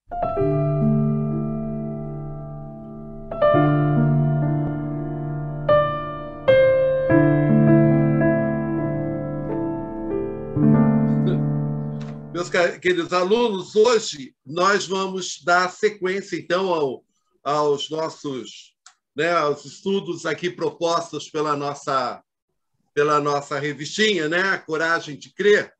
Meus queridos alunos, hoje nós vamos dar sequência, então, aos nossos, né, aos estudos aqui propostos pela nossa revistinha, né, Coragem de Crer.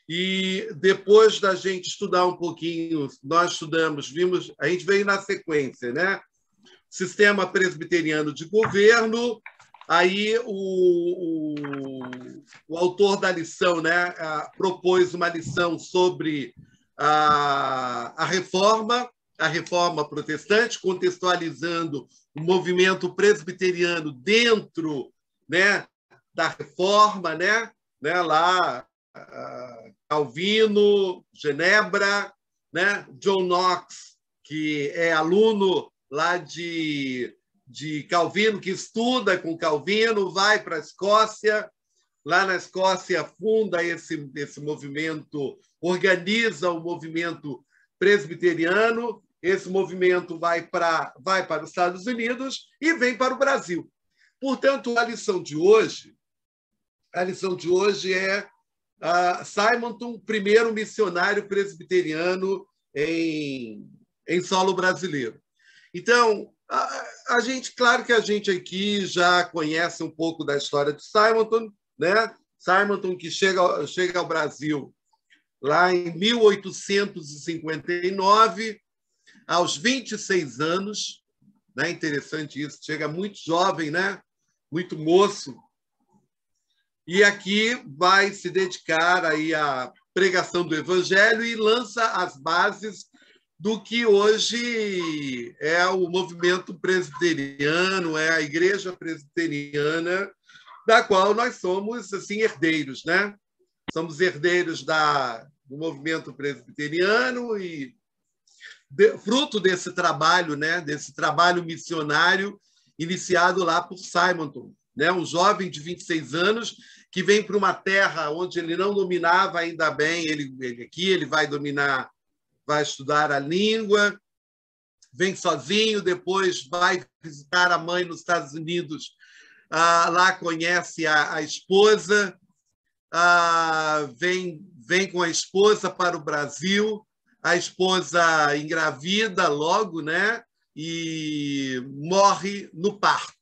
E depois da gente estudar um pouquinho, nós estudamos, a gente veio na sequência, né? Sistema presbiteriano de governo. Aí o autor da lição, né, propôs uma lição sobre a reforma protestante, contextualizando o movimento presbiteriano dentro, né, da reforma, né, lá Calvino, Genebra, né, John Knox, que é aluno lá de Calvino, que estuda com Calvino, vai para a Escócia. Lá na Escócia funda esse movimento, organiza o movimento presbiteriano. Esse movimento vai para os Estados Unidos e vem para o Brasil. Portanto, a lição de hoje é Simonton, primeiro missionário presbiteriano em solo brasileiro. Então, a gente, claro que a gente aqui já conhece um pouco da história de Simonton, né? Simonton, que chega ao Brasil lá em 1859, aos 26 anos, né? Interessante isso, chega muito jovem, né? Muito moço, e aqui vai se dedicar aí à pregação do Evangelho e lança as bases do que hoje é o movimento presbiteriano, é a Igreja Presbiteriana, da qual nós somos assim herdeiros, né? Somos herdeiros do movimento presbiteriano e fruto desse trabalho, né? Desse trabalho missionário iniciado lá por Simonton, né? Um jovem de 26 anos que vem para uma terra onde ele não dominava ainda bem, ele vai dominar, vai estudar a língua, vem sozinho, depois vai visitar a mãe nos Estados Unidos, lá conhece a esposa, vem com a esposa para o Brasil, a esposa engravida logo, né? E morre no parto.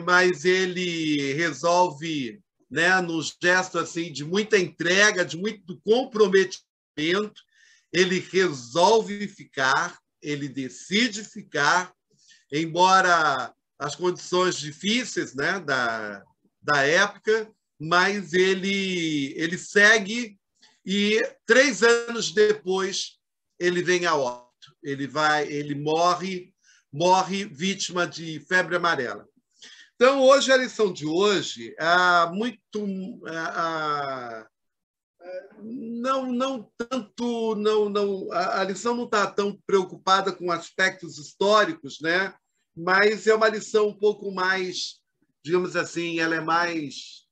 Mas ele resolve, né, num gesto assim, de muita entrega, de muito comprometimento, ele resolve ficar, ele decide ficar, embora as condições difíceis, né, da época, mas ele segue e 3 anos depois ele vem a óbito, ele morre vítima de febre amarela. Então, hoje, a lição de hoje não tanto, a lição não está tão preocupada com aspectos históricos, né? Mas é uma lição um pouco mais, digamos assim, ela é mais...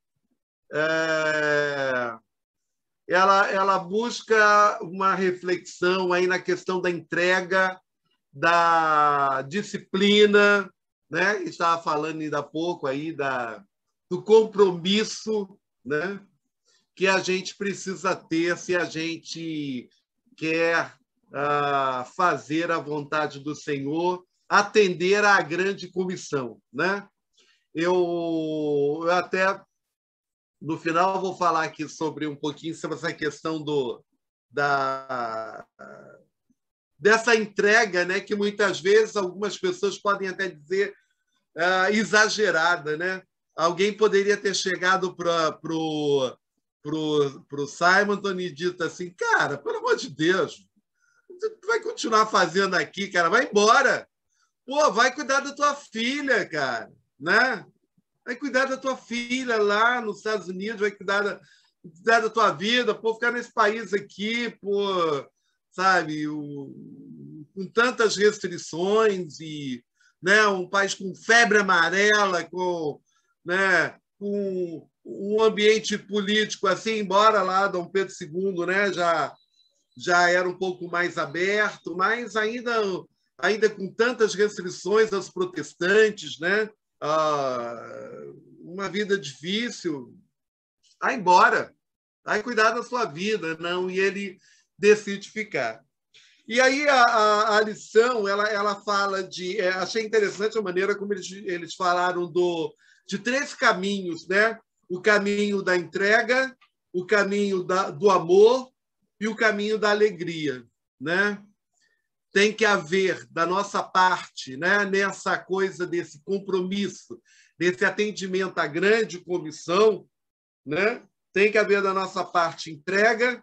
ela busca uma reflexão aí na questão da entrega, da disciplina, né? Estava falando ainda há pouco aí do compromisso, né? Que a gente precisa ter se a gente quer fazer a vontade do Senhor, atender à grande comissão, né? Eu até no final vou falar aqui um pouquinho sobre essa questão dessa entrega, né, que muitas vezes algumas pessoas podem até dizer exagerada, né? Alguém poderia ter chegado para o Simonton e dito assim, cara, pelo amor de Deus, você vai continuar fazendo aqui, cara, vai embora. Pô, vai cuidar da tua filha, cara, né? Vai cuidar da tua filha lá nos Estados Unidos, vai cuidar da tua vida, pô, ficar nesse país aqui, pô, sabe, com tantas restrições e, né, um país com febre amarela, né, com um ambiente político assim, embora lá Dom Pedro II, né, já já era um pouco mais aberto, mas ainda com tantas restrições aos protestantes, né? Uma vida difícil. Vai embora, vai cuidar da sua vida, não? E ele decide ficar. E aí a lição, ela fala de... achei interessante a maneira como eles falaram de 3 caminhos, né? O caminho da entrega, o caminho do amor e o caminho da alegria, né? Tem que haver, da nossa parte, né? Nessa coisa desse compromisso, desse atendimento à grande comissão, né? Tem que haver da nossa parte entrega,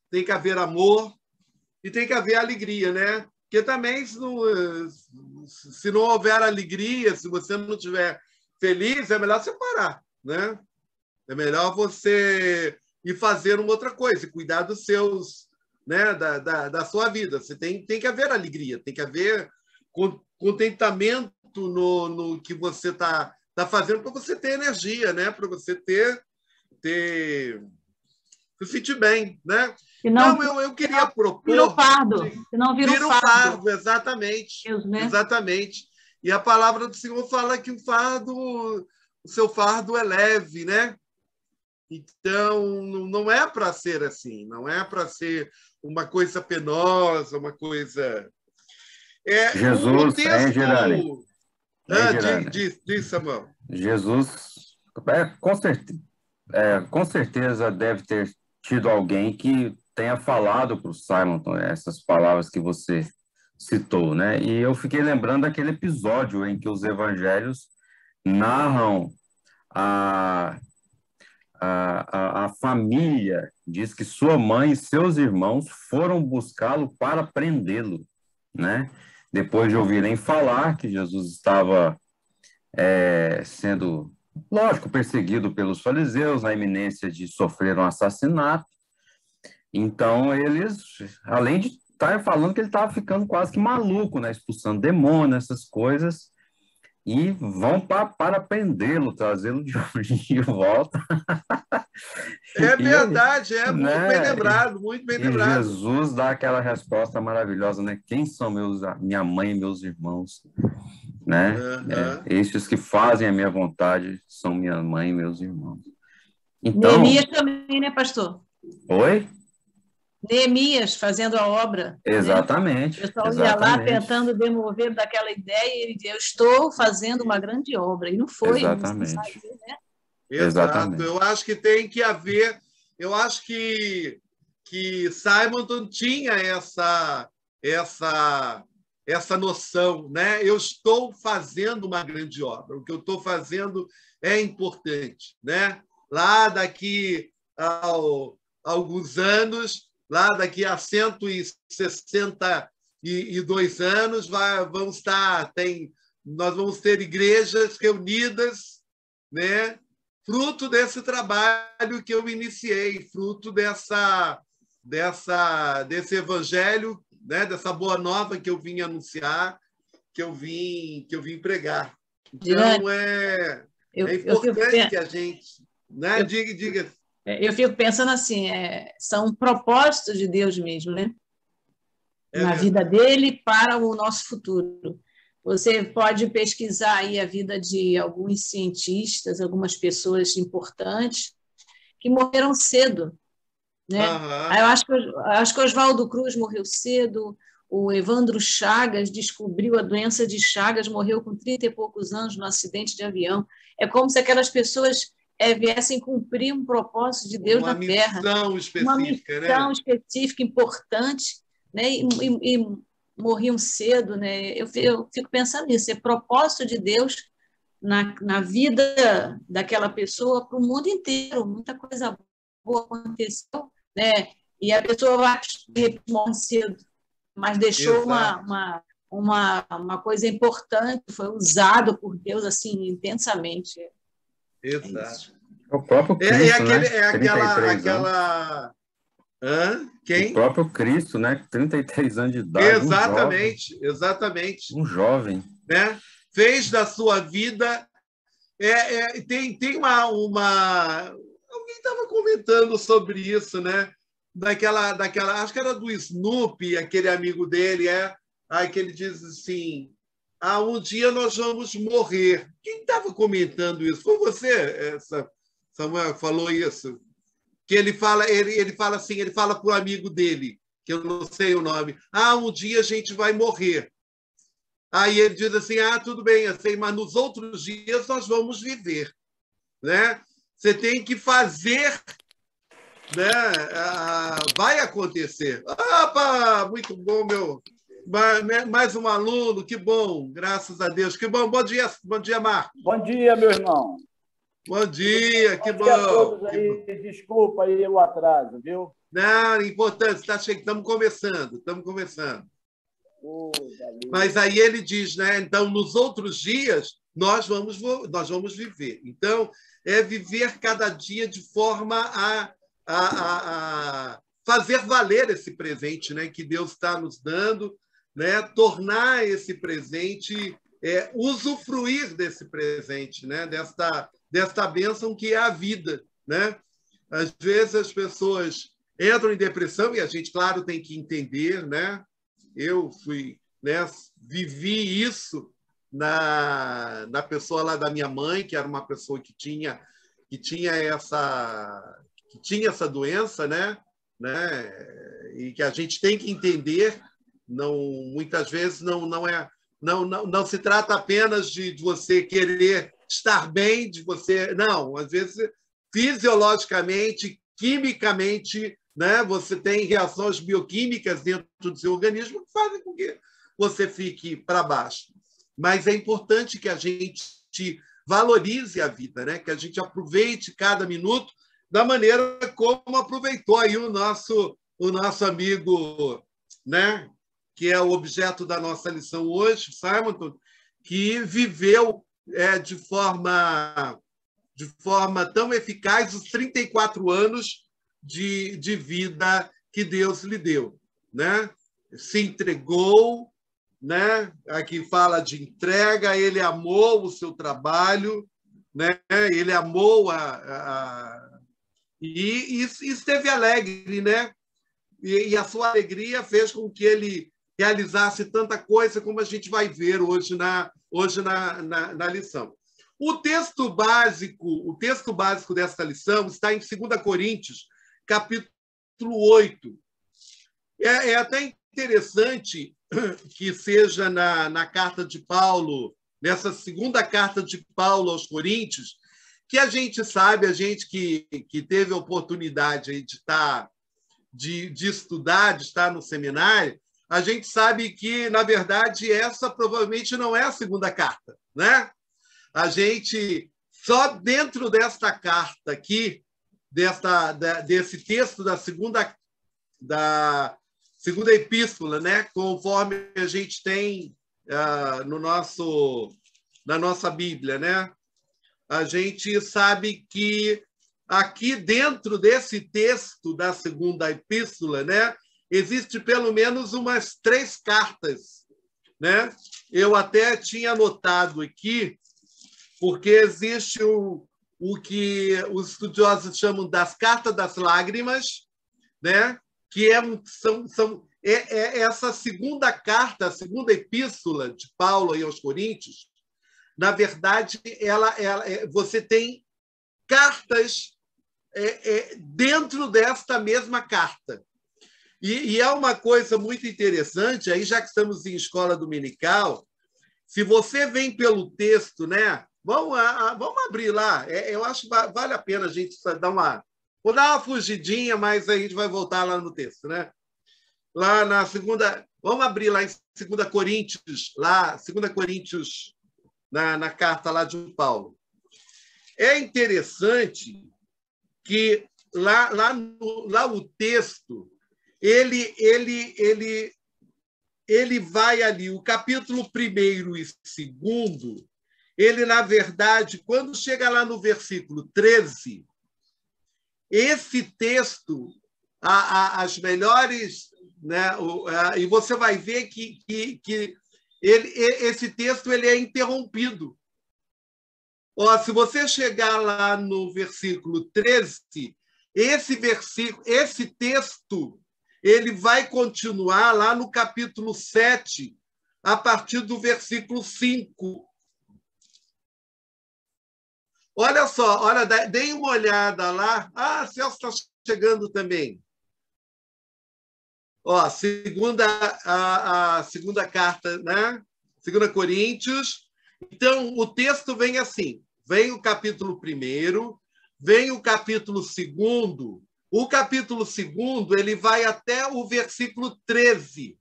tem que haver amor, e tem que haver alegria, né? Porque também, se não houver alegria, se você não estiver feliz, é melhor você parar, né? É melhor você ir fazer uma outra coisa, e cuidar dos seus, né? Da sua vida. Você tem que haver alegria, tem que haver contentamento no que você está fazendo para você ter energia, né? Para você se sentir bem, né? Senão, então, eu queria propor... Vira um fardo. Senão vira um fardo. Exatamente. Deus, né? Exatamente. E a palavra do Senhor fala que o seu fardo é leve, né? Então, não é para ser assim, não é para ser uma coisa penosa, uma coisa... Jesus, o texto... Gerane? Diz, Samuel. Jesus, com certeza deve ter tido alguém que tenha falado para o Simonton essas palavras que você citou, né? E eu fiquei lembrando daquele episódio em que os evangelhos narram a família, diz que sua mãe e seus irmãos foram buscá-lo para prendê-lo, né? Depois de ouvirem falar que Jesus estava sendo, lógico, perseguido pelos fariseus, na iminência de sofrer um assassinato. Então, eles, além de estar falando que ele estava ficando quase que maluco, né? Expulsando demônios, essas coisas, e vão para prendê-lo, trazê-lo de volta. É verdade, muito né? bem lembrado, muito bem lembrado. Jesus dá aquela resposta maravilhosa, né? Quem são minha mãe e meus irmãos? Né? Estes que fazem a minha vontade são minha mãe e meus irmãos. Então, Neemias também, né, pastor? Oi? Neemias fazendo a obra. Exatamente. Né? O pessoal ia lá tentando demover daquela ideia e ele dizia, eu estou fazendo uma grande obra. E não foi. Exatamente. Não saiu, né? Exato. Eu acho que tem que haver... Eu acho que Simonton tinha essa noção, né? Eu estou fazendo uma grande obra. O que eu estou fazendo é importante, né? Lá daqui a alguns anos, lá daqui a 162 anos, nós vamos ter igrejas reunidas, né? Fruto desse trabalho que eu iniciei, fruto desse evangelho, né? Dessa boa nova que eu vim anunciar, que eu vim pregar. Então, é importante que a gente... Né? Diga. Eu fico pensando assim, são propósitos de Deus mesmo, né? Na vida dele para o nosso futuro. Você pode pesquisar aí a vida de alguns cientistas, algumas pessoas importantes que morreram cedo, né? Eu acho que o Oswaldo Cruz morreu cedo, o Evandro Chagas descobriu a doença de Chagas, morreu com 30 e poucos anos no acidente de avião. É como se aquelas pessoas viessem cumprir um propósito de Deus na Terra. Uma missão específica, importante, né? E morriam cedo, né? Eu fico pensando nisso, é propósito de Deus na vida daquela pessoa para o mundo inteiro. Muita coisa boa aconteceu, né? E a pessoa vai morrer cedo, mas deixou uma coisa importante, foi usado por Deus assim intensamente. Exato. O próprio Cristo, né? Quem? O próprio Cristo, né? 33 anos de idade. Exatamente. Um jovem. Né? Fez da sua vida... tem uma... Alguém estava comentando sobre isso, né? acho que era do Snoopy, aquele amigo dele, aí que ele diz assim, um dia nós vamos morrer. Quem estava comentando isso? Foi você, Samuel, falou isso? Que ele fala assim, ele fala para o amigo dele, que eu não sei o nome, um dia a gente vai morrer. Aí ele diz assim, tudo bem, eu sei, mas nos outros dias nós vamos viver. Né? Você tem que fazer, né? Vai acontecer. Opa, muito bom, meu. Mais um aluno, que bom, graças a Deus. Que bom, bom dia, Marcos. Bom dia, meu irmão. Bom dia, que bom. Bom dia a todos aí, desculpa aí o atraso, viu? Não, importante, estamos começando. Mas aí ele diz, né? Então, nos outros dias, nós vamos viver. Então, é viver cada dia de forma a fazer valer esse presente, né? Que Deus está nos dando, né? Tornar esse presente, usufruir desse presente, né? Desta bênção que é a vida, né? Às vezes as pessoas entram em depressão e a gente, claro, tem que entender, né? Eu vivi isso na pessoa lá da minha mãe, que era uma pessoa que tinha essa doença, né? E que a gente tem que entender, muitas vezes não se trata apenas de você querer estar bem, de você, não, às vezes fisiologicamente, quimicamente, né? Você tem reações bioquímicas dentro do seu organismo que fazem com que você fique para baixo. Mas é importante que a gente valorize a vida, né? Que a gente aproveite cada minuto da maneira como aproveitou aí o nosso amigo, né? Que é o objeto da nossa lição hoje, Simonton, que viveu de forma tão eficaz os 34 anos de vida que Deus lhe deu, né? Se entregou, né? Aqui fala de entrega, ele amou o seu trabalho, né? Ele amou e esteve alegre, né? E a sua alegria fez com que ele realizasse tanta coisa como a gente vai ver hoje na lição. O texto básico desta lição está em 2 Coríntios, capítulo 8. É até interessante que seja na carta de Paulo, nessa segunda carta de Paulo aos Coríntios, que a gente sabe, a gente que teve a oportunidade de estudar, de estar no seminário, a gente sabe que, na verdade, essa provavelmente não é a segunda carta, né? A gente, só dentro desta carta aqui, desse texto da segunda epístola, né? Conforme a gente tem na nossa Bíblia, né? A gente sabe que aqui dentro desse texto da segunda epístola, né? Existe pelo menos umas 3 cartas, né? Eu até tinha anotado aqui, porque existe o que os estudiosos chamam das cartas das lágrimas, né? Que essa segunda carta, a segunda epístola de Paulo aos Coríntios. Na verdade, você tem cartas dentro desta mesma carta. E é uma coisa muito interessante, aí já que estamos em escola dominical, se você vem pelo texto, né? Vamos abrir lá. Eu acho que vale a pena a gente dar uma fugidinha, mas aí a gente vai voltar lá no texto, né? Lá na segunda... Vamos abrir lá em 2 Coríntios, na carta lá de Paulo. É interessante que lá o texto, ele vai ali, o capítulo 1º e 2º, ele, na verdade, quando chega lá no versículo 13, esse texto, as melhores... Né, e você vai ver que esse texto ele é interrompido. Se você chegar lá no versículo 13, esse versículo, esse texto, ele vai continuar lá no capítulo 7, a partir do versículo 5. Olha só, olha, deem uma olhada lá. Ah, Celso está chegando também. Ó, a segunda carta, né? 2 Coríntios. Então, o texto vem assim. Vem o capítulo 1º, vem o capítulo 2º. O capítulo 2º, ele vai até o versículo 13.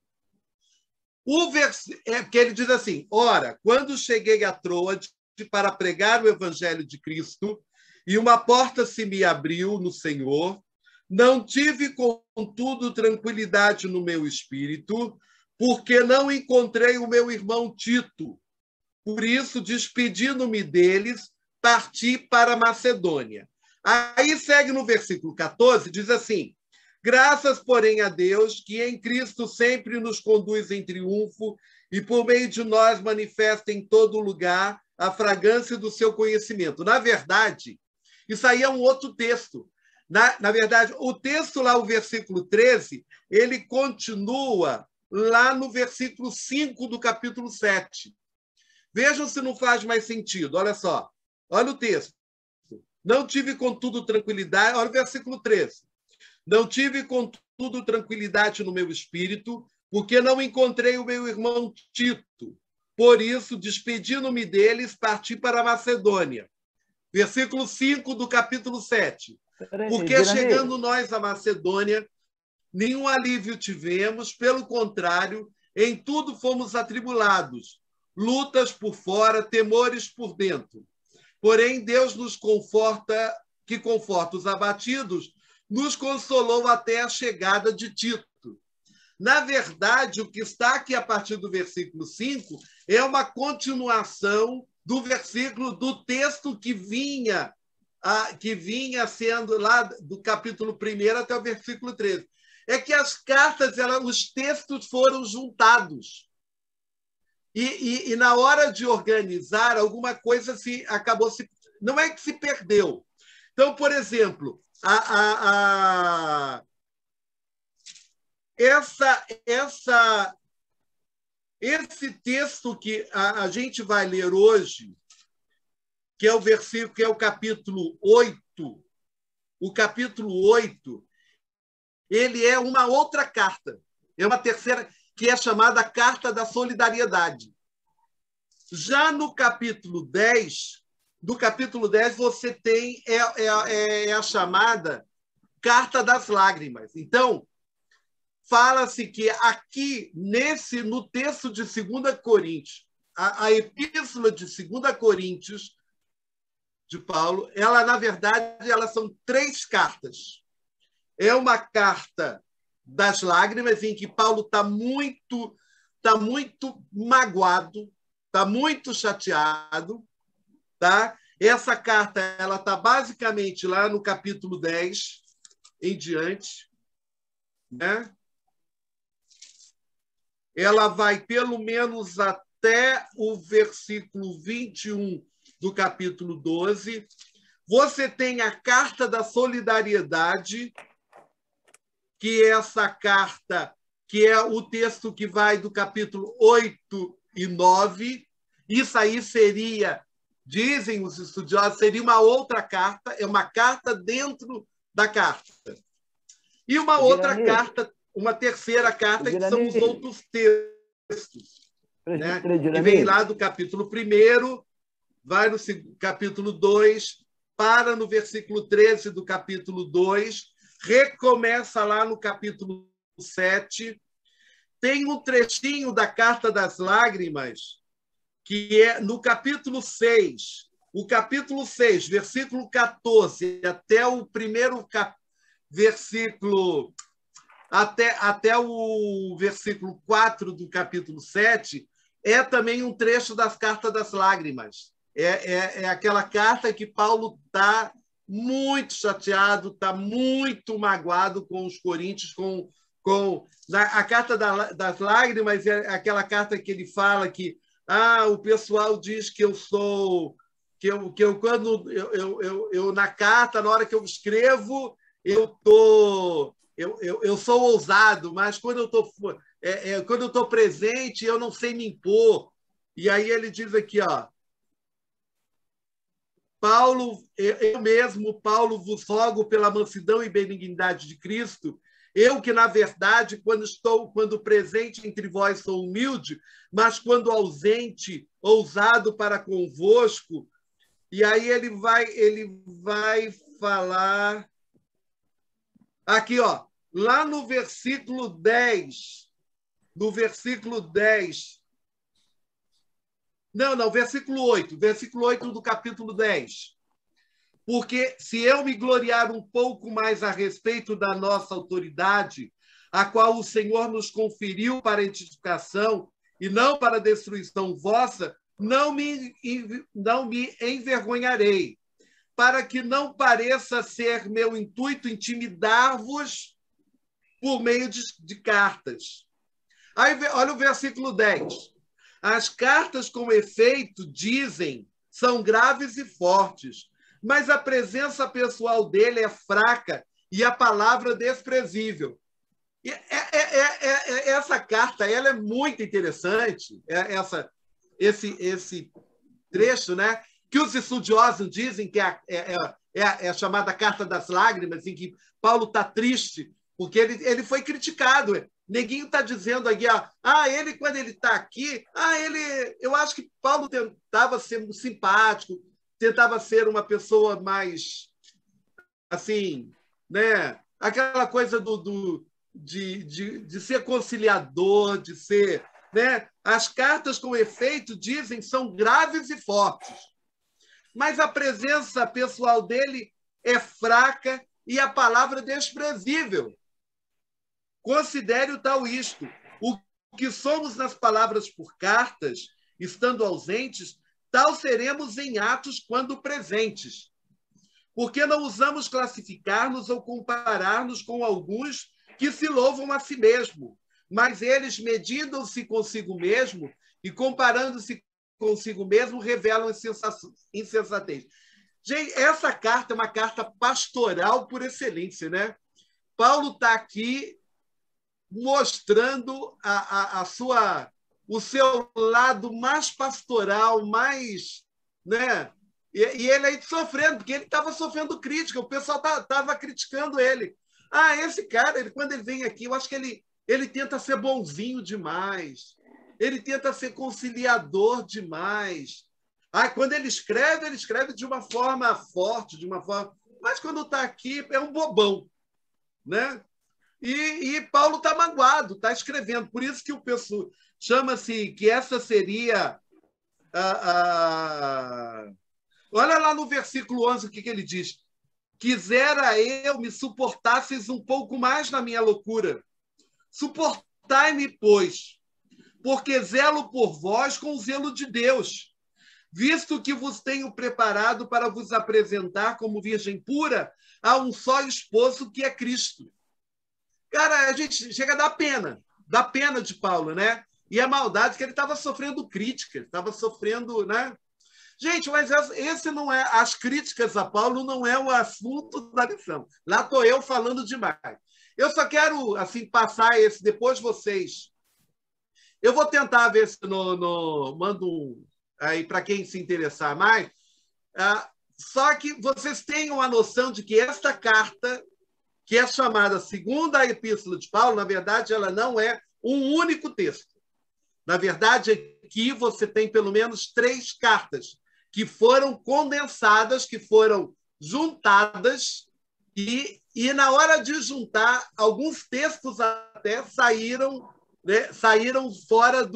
Porque ele diz assim: ora, quando cheguei a Troade para pregar o evangelho de Cristo, e uma porta se me abriu no Senhor, não tive, contudo, tranquilidade no meu espírito, porque não encontrei o meu irmão Tito. Por isso, despedindo-me deles, parti para a Macedônia. Aí segue no versículo 14, diz assim: graças, porém, a Deus, que em Cristo sempre nos conduz em triunfo e por meio de nós manifesta em todo lugar a fragrância do seu conhecimento. Na verdade, isso aí é um outro texto. Na verdade, o texto lá, o versículo 13, ele continua lá no versículo 5 do capítulo 7. Vejam se não faz mais sentido. Olha só. Olha o texto. Não tive, contudo, tranquilidade. Olha o versículo 13. Não tive, contudo, tranquilidade no meu espírito, porque não encontrei o meu irmão Tito. Por isso, despedindo-me deles, parti para a Macedônia. Versículo 5 do capítulo 7. Porque chegando nós à Macedônia, nenhum alívio tivemos, pelo contrário, em tudo fomos atribulados, lutas por fora, temores por dentro. Porém, Deus nos conforta, que conforta os abatidos, nos consolou até a chegada de Tito. Na verdade, o que está aqui a partir do versículo 5 é uma continuação do versículo do texto que vinha sendo lá do capítulo 1 até o versículo 13. É que as cartas, os textos foram juntados. E na hora de organizar, alguma coisa acabou se... Não é que se perdeu. Então, por exemplo, esse texto que a gente vai ler hoje, que é o versículo, que é o capítulo 8, o capítulo 8, ele é uma outra carta. É uma terceira, que é chamada Carta da Solidariedade. Já no capítulo 10, do capítulo 10, você tem a chamada Carta das Lágrimas. Então, fala-se que aqui, no texto de 2 Coríntios, a epístola de 2 Coríntios, de Paulo, ela, na verdade, elas são 3 cartas. É uma carta das lágrimas, em que Paulo está muito magoado, está muito chateado. Tá? Essa carta está basicamente lá no capítulo 10 em diante. Né? Ela vai pelo menos até o versículo 21 do capítulo 12. Você tem a Carta da Solidariedade, que é essa carta, que é o texto que vai do capítulo 8 e 9. Isso aí seria, dizem os estudiosos, seria uma outra carta, é uma carta dentro da carta. E uma outra carta, uma terceira carta, que são os outros textos, né? Que vem lá do capítulo 1, vai no capítulo 2, para no versículo 13 do capítulo 2, recomeça lá no capítulo 7. Tem um trechinho da Carta das Lágrimas, que é no capítulo 6. O capítulo 6, versículo 14, até o primeiro versículo, até o versículo 4 do capítulo 7, é também um trecho das Cartas das Lágrimas. É aquela carta que Paulo está muito chateado, está muito magoado com os coríntios, a Carta das Lágrimas é aquela carta que ele fala que o pessoal diz que eu sou... quando eu na carta, na hora que eu escrevo, eu sou ousado, mas quando eu estou presente, eu não sei me impor. E aí ele diz aqui, ó, Paulo, eu mesmo, Paulo, vos rogo pela mansidão e benignidade de Cristo, eu que, na verdade, quando presente entre vós sou humilde, mas quando ausente, ousado para convosco. E aí ele vai falar aqui, ó, lá no versículo 10, versículo 8 do capítulo 10. Porque se eu me gloriar um pouco mais a respeito da nossa autoridade, a qual o Senhor nos conferiu para edificação e não para destruição vossa, não me envergonharei, para que não pareça ser meu intuito intimidar-vos por meio de cartas. Aí, olha o versículo 10. As cartas, com efeito, dizem, são graves e fortes, mas a presença pessoal dele é fraca e a palavra desprezível. E essa carta ela é muito interessante, esse trecho, né? Que os estudiosos dizem que é a chamada Carta das Lágrimas, em que Paulo está triste, porque ele foi criticado. Neguinho está dizendo aqui, ele, quando ele está aqui, eu acho que Paulo tentava ser simpático, tentava ser uma pessoa mais, assim, né? Aquela coisa de ser conciliador, de ser, né? As cartas, com efeito, dizem, são graves e fortes, mas a presença pessoal dele é fraca e a palavra desprezível. Considere o tal isto. O que somos nas palavras por cartas, estando ausentes, tal seremos em atos quando presentes. Porque não usamos classificar-nos ou comparar-nos com alguns que se louvam a si mesmo, mas eles, medindo-se consigo mesmo e comparando-se consigo mesmo, revelam insensatez. Gente, essa carta é uma carta pastoral por excelência, né? Paulo está aqui mostrando o seu lado mais pastoral, mais, né? E ele aí sofrendo, porque ele estava sofrendo crítica, o pessoal estava criticando ele. Esse cara, quando ele vem aqui, eu acho que ele tenta ser bonzinho demais, ele tenta ser conciliador demais. Quando ele escreve de uma forma forte, mas quando está aqui é um bobão, né? E Paulo está magoado, está escrevendo. Por isso que o pessoal chama-se que essa seria Olha lá no versículo 11 o que ele diz. Quisera eu me suportasseis um pouco mais na minha loucura. Suportai-me, pois, porque zelo por vós com o zelo de Deus, visto que vos tenho preparado para vos apresentar como virgem pura a um só esposo, que é Cristo. Cara, a gente chega a dar pena de Paulo, né? E a maldade que ele estava sofrendo crítica, estava sofrendo, né? Gente, mas esse não é, as críticas a Paulo não é o assunto da lição. Lá estou eu falando demais. Eu só quero assim passar esse, depois vocês. Eu vou tentar ver se mando aí para quem se interessar mais. Só que vocês tenham a noção de que esta carta, que é chamada Segunda Epístola de Paulo, na verdade, ela não é um único texto. Na verdade, aqui você tem pelo menos 3 cartas que foram condensadas, que foram juntadas, e na hora de juntar, alguns textos até saíram, né, saíram fora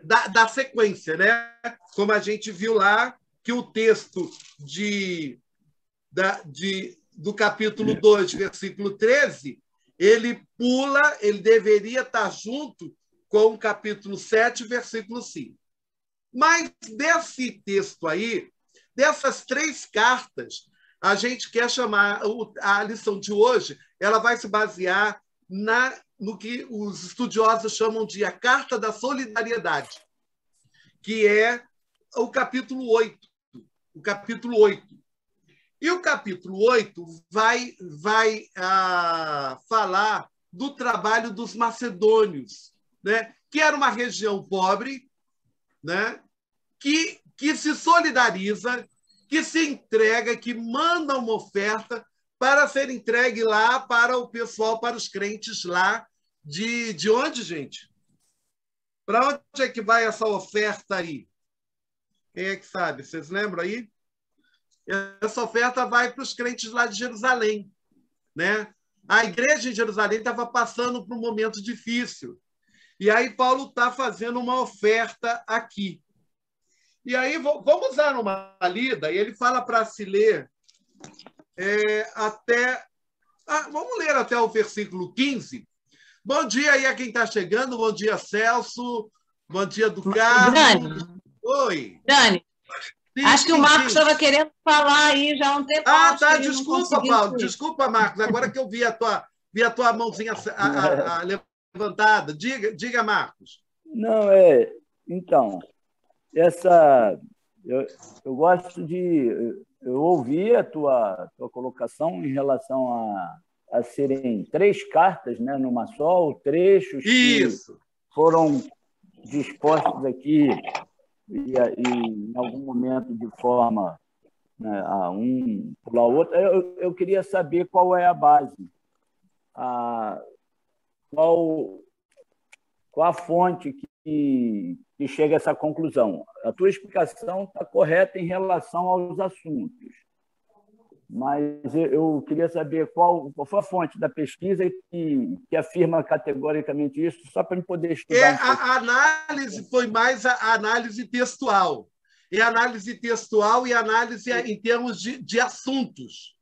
da sequência, né? Como a gente viu lá, que o texto do capítulo 2, versículo 13, ele pula, ele deveria estar junto com o capítulo 7, versículo 5. Mas desse texto aí, dessas 3 cartas, a gente quer chamar, a lição de hoje, ela vai se basear no que os estudiosos chamam de a Carta da Solidariedade, que é o capítulo 8. o capítulo 8. E o capítulo 8 vai falar do trabalho dos macedônios, né? Que era uma região pobre, né? que se solidariza, que se entrega, que manda uma oferta para ser entregue lá para o pessoal, para os crentes lá. De onde, gente? Para onde é que vai essa oferta aí? Quem é que sabe? Vocês lembram aí? Essa oferta vai para os crentes lá de Jerusalém, né? A igreja em Jerusalém estava passando por um momento difícil. E aí Paulo está fazendo uma oferta aqui. E aí vamos dar uma lida, e ele fala para se ler até... vamos ler até o versículo 15. Bom dia aí a quem está chegando. Bom dia, Celso. Bom dia, do Carlos. Dani. Oi. Dani, sim, acho que o Marcos estava querendo falar aí já há um tempo. Tá. Desculpa, Paulo. Desculpa, Marcos. Agora que eu vi a tua mãozinha levantada. Diga, Marcos. Não, então, eu gosto de... Eu ouvi a tua colocação em relação a serem 3 cartas, né, numa só, ou trechos Isso. que foram dispostos aqui e em algum momento de forma, né, um pular o outro. Eu queria saber qual é a base, qual a fonte que chega a essa conclusão. A tua explicação está correta em relação aos assuntos, mas eu queria saber qual foi a fonte da pesquisa que afirma categoricamente isso, só para eu poder estudar. A análise foi mais a análise textual. Análise textual e análise em termos de assuntos.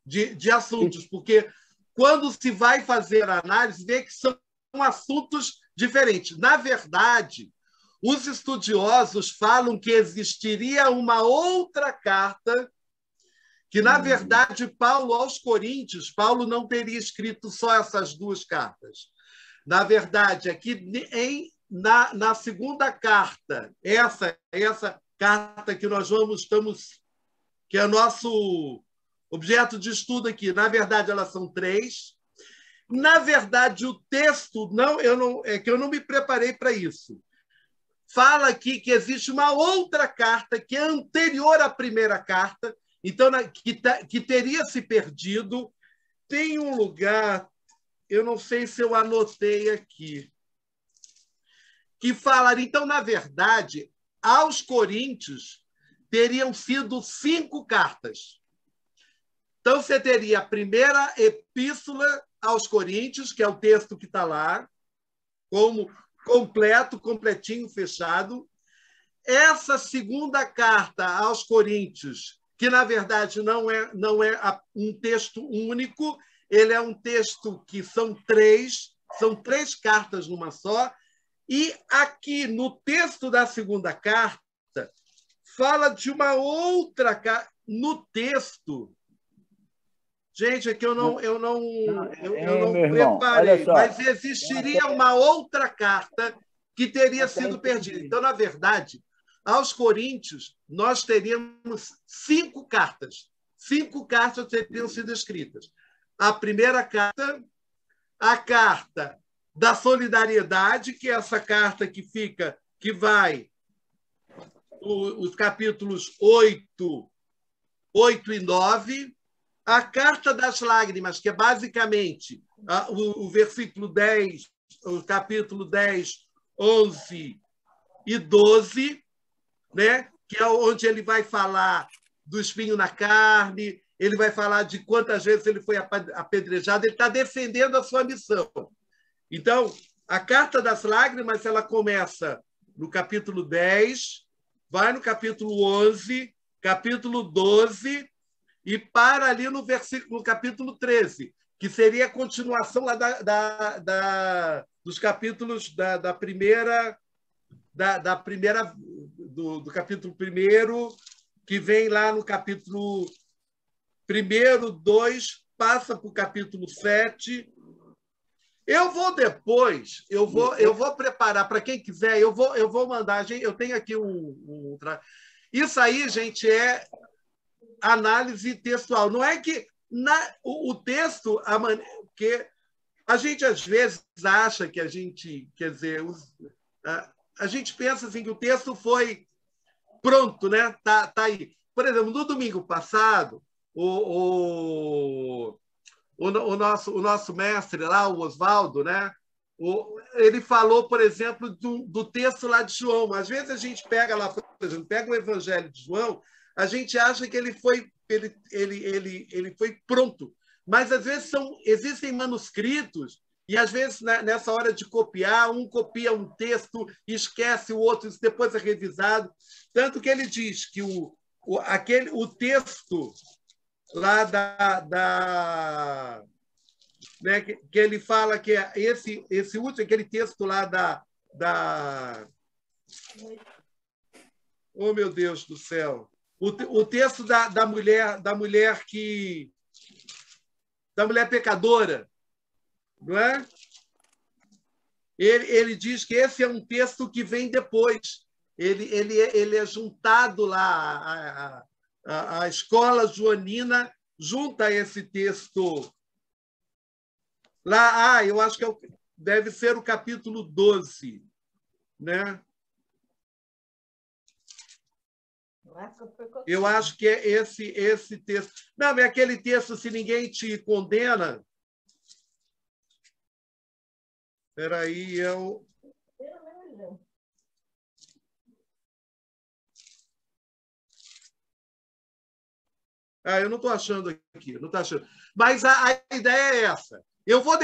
De assuntos, porque quando se vai fazer a análise, vê que são assuntos diferentes. Na verdade, os estudiosos falam que existiria uma outra carta que, na verdade, Paulo aos Coríntios, Paulo não teria escrito só essas 2 cartas. Na verdade, aqui na segunda carta, essa carta que nós que é nosso objeto de estudo aqui, na verdade, elas são 3. Na verdade, o texto, eu não me preparei para isso. Fala aqui que existe uma outra carta que é anterior à primeira carta, então, que teria se perdido. Tem um lugar, eu não sei se eu anotei aqui, que falaria, então, na verdade, aos Coríntios teriam sido 5 cartas. Então, você teria a primeira epístola aos Coríntios, que é o texto que está lá, como completinho, fechado. Essa segunda carta aos Coríntios, que, na verdade, não é um texto único, ele é um texto que são 3 cartas numa só, e aqui, no texto da segunda carta, fala de uma outra carta. No texto... Gente, é que eu não preparei, mas existiria uma outra carta que teria sido perdida. Então, na verdade, aos Coríntios, nós teríamos 5 cartas. 5 cartas teriam sido escritas. A primeira carta, a carta da solidariedade, que é essa carta que vai os capítulos 8 e 9, a carta das lágrimas, que é basicamente o versículo 10, o capítulo 10, 11 e 12, né? Que é onde ele vai falar do espinho na carne, ele vai falar de quantas vezes ele foi apedrejado, ele está defendendo a sua missão. Então, a carta das lágrimas, ela começa no capítulo 10, vai no capítulo 11, capítulo 12, e para ali no capítulo 13, que seria a continuação lá dos capítulos da primeira, do capítulo 1, que vem lá no capítulo 1, 2, passa para o capítulo 7. Eu vou depois, eu vou preparar, para quem quiser, eu vou mandar, eu tenho aqui Isso aí, gente, é análise textual. Não é que o texto, porque a gente às vezes acha que a gente, quer dizer, a gente pensa assim que o texto foi pronto, né? Tá aí. Por exemplo, no domingo passado, o nosso mestre lá, o Oswaldo, né? Ele falou, por exemplo, do texto lá de João. Às vezes a gente pega lá, por exemplo, pega o Evangelho de João, a gente acha que ele foi pronto. Mas às vezes existem manuscritos e às vezes nessa hora de copiar, um copia um texto, esquece o outro, isso depois é revisado. Tanto que ele diz que o texto lá né, que ele fala que esse último, aquele texto lá oh, meu Deus do céu! O texto da mulher pecadora, não é? Ele diz que esse é um texto que vem depois. Ele é juntado lá, a escola joanina junta esse texto lá. Eu acho que deve ser o capítulo 12, né? Eu acho que é esse texto. Não, é aquele texto, se ninguém te condena. Espera aí, eu não estou achando aqui, não estou achando. Mas a ideia é essa. Eu vou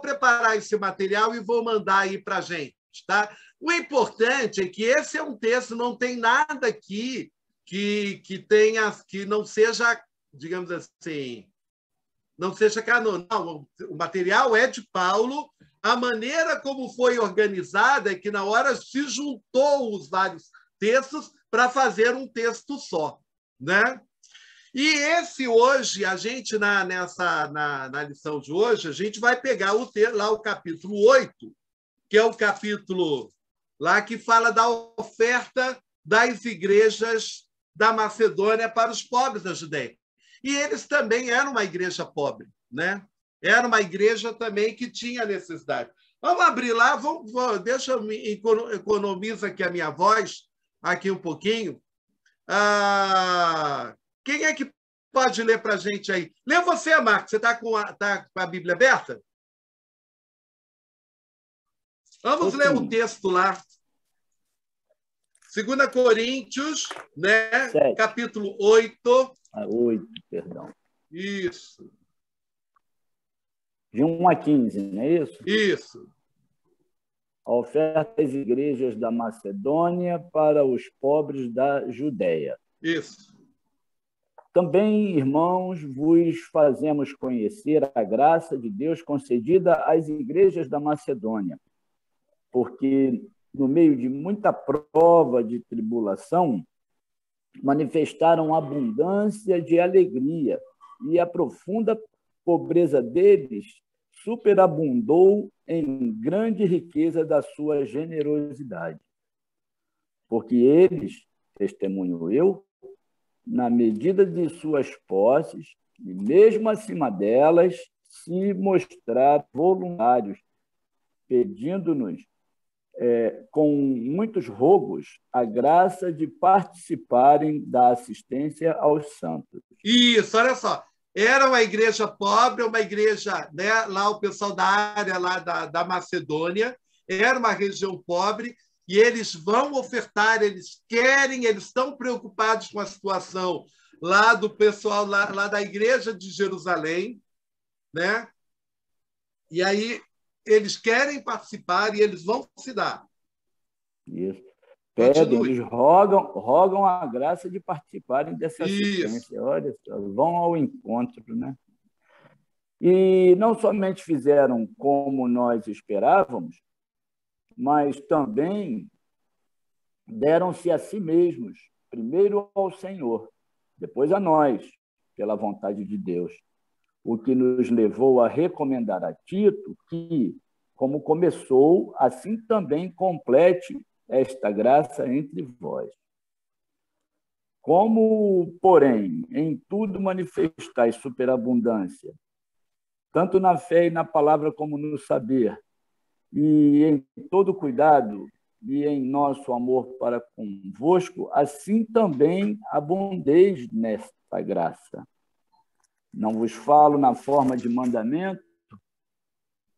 preparar esse material e vou mandar aí para a gente, tá? O importante é que esse é um texto, não tem nada aqui que não seja, digamos assim, não seja canônico. Não, o material é de Paulo. A maneira como foi organizada é que na hora se juntou os vários textos para fazer um texto só, né? E esse hoje, a gente, na lição de hoje, a gente vai pegar lá o capítulo 8, que é o capítulo lá que fala da oferta das igrejas da Macedônia para os pobres da Judéia. E eles também eram uma igreja pobre, né? Era uma igreja também que tinha necessidade. Vamos abrir lá, deixa eu economizar aqui a minha voz, aqui um pouquinho. Quem é que pode ler para a gente aí? Lê você, Marcos. Você está com a Bíblia aberta? Vamos ler o texto lá. 2 Coríntios, né? 7. Capítulo 8. 8, perdão. Isso. De 1 a 15, não é isso? Isso. A oferta às igrejas da Macedônia para os pobres da Judéia. Isso. Também, irmãos, vos fazemos conhecer a graça de Deus concedida às igrejas da Macedônia, porque, no meio de muita prova de tribulação, manifestaram abundância de alegria, e a profunda pobreza deles superabundou em grande riqueza da sua generosidade. Porque eles, testemunho eu, na medida de suas posses, e mesmo acima delas, se mostraram voluntários, pedindo-nos, com muitos rogos, a graça de participarem da assistência aos santos. Isso, olha só. Era uma igreja pobre, uma igreja, né, lá o pessoal da área lá da Macedônia, era uma região pobre, e eles vão ofertar, eles estão preocupados com a situação lá do pessoal lá da igreja de Jerusalém, né? E aí eles querem participar e eles vão se dar. Isso. Pedem, eles rogam a graça de participarem dessa assistência. Isso. Olha só, vão ao encontro, né? E não somente fizeram como nós esperávamos, mas também deram-se a si mesmos, primeiro ao Senhor, depois a nós, pela vontade de Deus, o que nos levou a recomendar a Tito que, como começou, assim também complete esta graça entre vós. Como, porém, em tudo manifestais superabundância, tanto na fé e na palavra como no saber, e em todo cuidado e em nosso amor para convosco, assim também abundeis nesta graça. Não vos falo na forma de mandamento,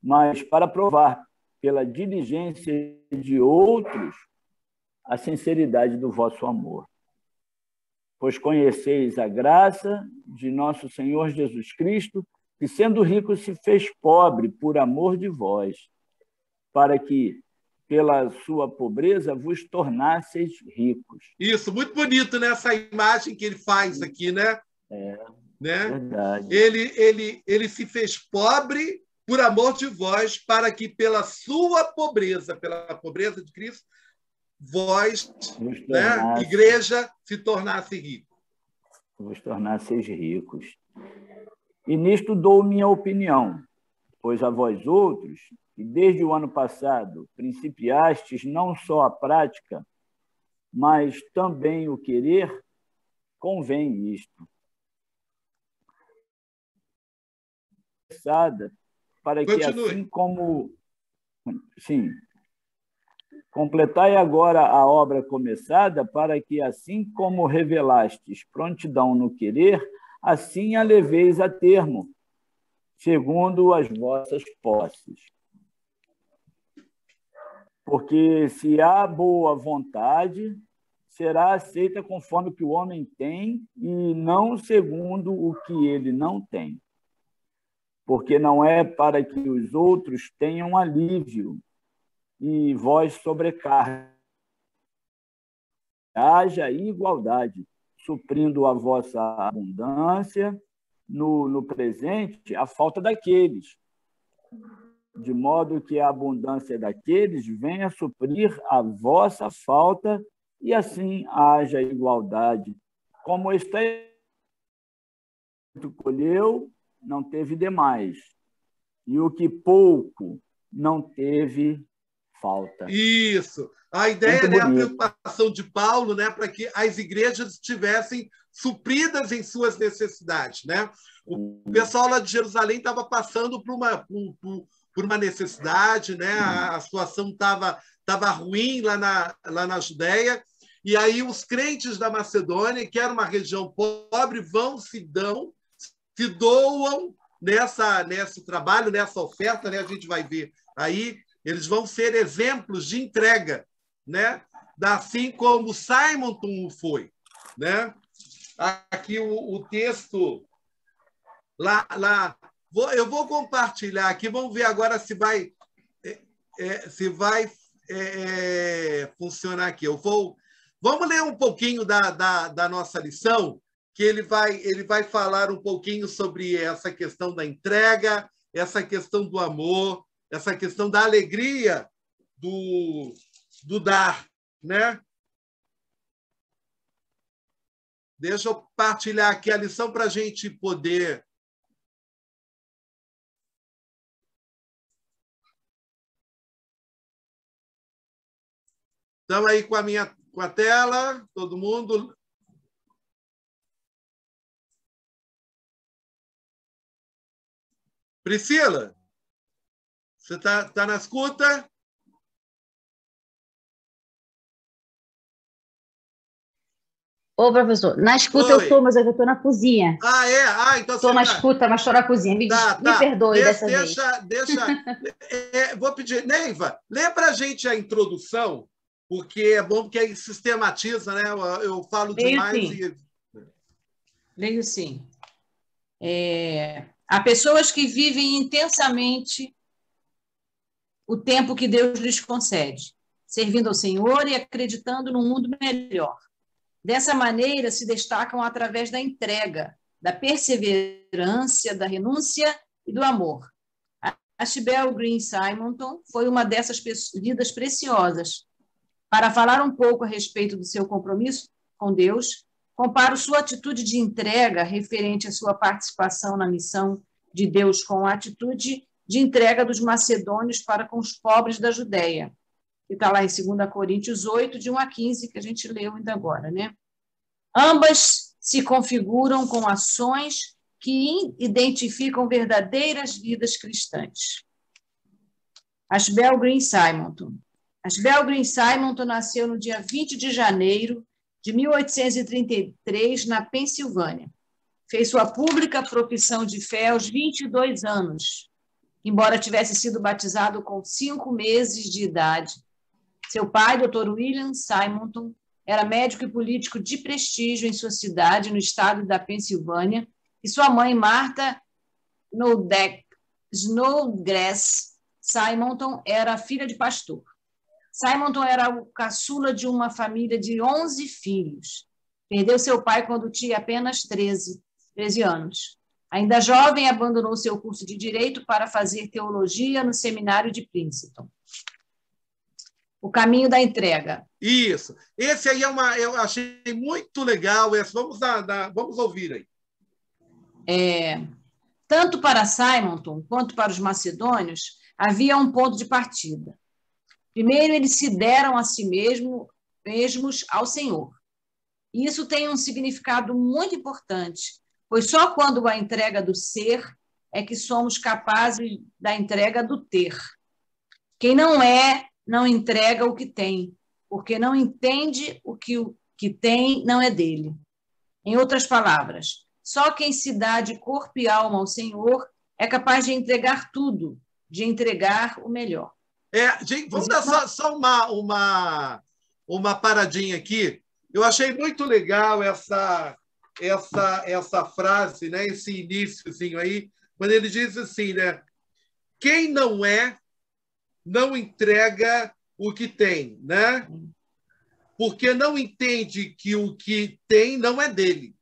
mas para provar pela diligência de outros a sinceridade do vosso amor. Pois conheceis a graça de nosso Senhor Jesus Cristo, que, sendo rico, se fez pobre por amor de vós, para que, pela sua pobreza, vos tornasseis ricos. Isso, muito bonito, né? Essa imagem que ele faz aqui, né? Né? Verdade. Ele se fez pobre por amor de vós, para que pela sua pobreza, pela pobreza de Cristo, vós, né, igreja, se tornasse rico. Vos tornasseis ricos. E nisto dou minha opinião, pois a vós outros, que desde o ano passado principiastes não só a prática, mas também o querer, convém isto. Para que Continue. assim como... Sim. Completai agora a obra começada, para que assim como revelastes prontidão no querer, assim a leveis a termo, segundo as vossas posses. Porque se há boa vontade, será aceita conforme o que o homem tem e não segundo o que ele não tem. Porque não é para que os outros tenham alívio e vós sobrecarga. Haja igualdade, suprindo a vossa abundância no presente a falta daqueles, de modo que a abundância daqueles venha suprir a vossa falta e assim haja igualdade. Como está colheu, não teve demais, e o que pouco não teve falta. Isso. A ideia, né, a preocupação de Paulo, né, para que as igrejas estivessem supridas em suas necessidades, né? O pessoal lá de Jerusalém estava passando por uma necessidade, né? A situação estava ruim lá na Judéia, e aí os crentes da Macedônia, que era uma região pobre, se doam nesse trabalho, nessa oferta, né? A gente vai ver aí, eles vão ser exemplos de entrega, né? Assim como Simonton foi, né? Aqui o texto eu vou compartilhar aqui, vamos ver agora se vai funcionar aqui. Vamos ler um pouquinho da nossa lição, que ele vai falar um pouquinho sobre essa questão da entrega, essa questão do amor, essa questão da alegria do dar, né? Deixa eu partilhar aqui a lição para a gente poder... Estamos aí com a tela, todo mundo... Priscila, você tá na escuta? Ô, professor, na escuta eu estou, mas eu estou na cozinha. Ah, é? Então estou na escuta, mas estou na cozinha. Me perdoe dessa vez. Vou pedir, Neiva, lê para a gente a introdução, porque é bom, porque aí sistematiza, né? Eu falo demais e... Leio sim. Há pessoas que vivem intensamente o tempo que Deus lhes concede, servindo ao Senhor e acreditando num mundo melhor. Dessa maneira, se destacam através da entrega, da perseverança, da renúncia e do amor. Ashbel Green Simonton foi uma dessas vidas preciosas. Para falar um pouco a respeito do seu compromisso com Deus, comparo sua atitude de entrega referente à sua participação na missão de Deus com a atitude de entrega dos macedônios para com os pobres da Judéia, que está lá em 2 Coríntios 8, de 1 a 15, que a gente leu ainda agora, né? Ambas se configuram com ações que identificam verdadeiras vidas cristãs. Asbel Green Simonton. Asbel Green Simonton nasceu no dia 20 de janeiro de 1833, na Pensilvânia. Fez sua pública profissão de fé aos 22 anos, embora tivesse sido batizado com 5 meses de idade. Seu pai, Dr. William Simonton, era médico e político de prestígio em sua cidade, no estado da Pensilvânia, e sua mãe, Martha Snodgrass Simonton, era filha de pastor. Simonton era o caçula de uma família de 11 filhos. Perdeu seu pai quando tinha apenas 13 anos. Ainda jovem, abandonou seu curso de Direito para fazer teologia no seminário de Princeton. O caminho da entrega. Isso. Esse aí eu achei muito legal. Vamos ouvir aí. Tanto para Simonton quanto para os macedônios, havia um ponto de partida. Primeiro, eles se deram a si mesmos ao Senhor. E isso tem um significado muito importante, pois só quando a entrega do ser é que somos capazes da entrega do ter. Quem não é, não entrega o que tem, porque não entende o que tem não é dele. Em outras palavras, só quem se dá de corpo e alma ao Senhor é capaz de entregar tudo, de entregar o melhor. Gente, vamos dar só uma paradinha aqui. Eu achei muito legal essa frase, né? Esse iníciozinho aí, quando ele diz assim, né? Quem não é, não entrega o que tem, né? Porque não entende que o que tem não é dele.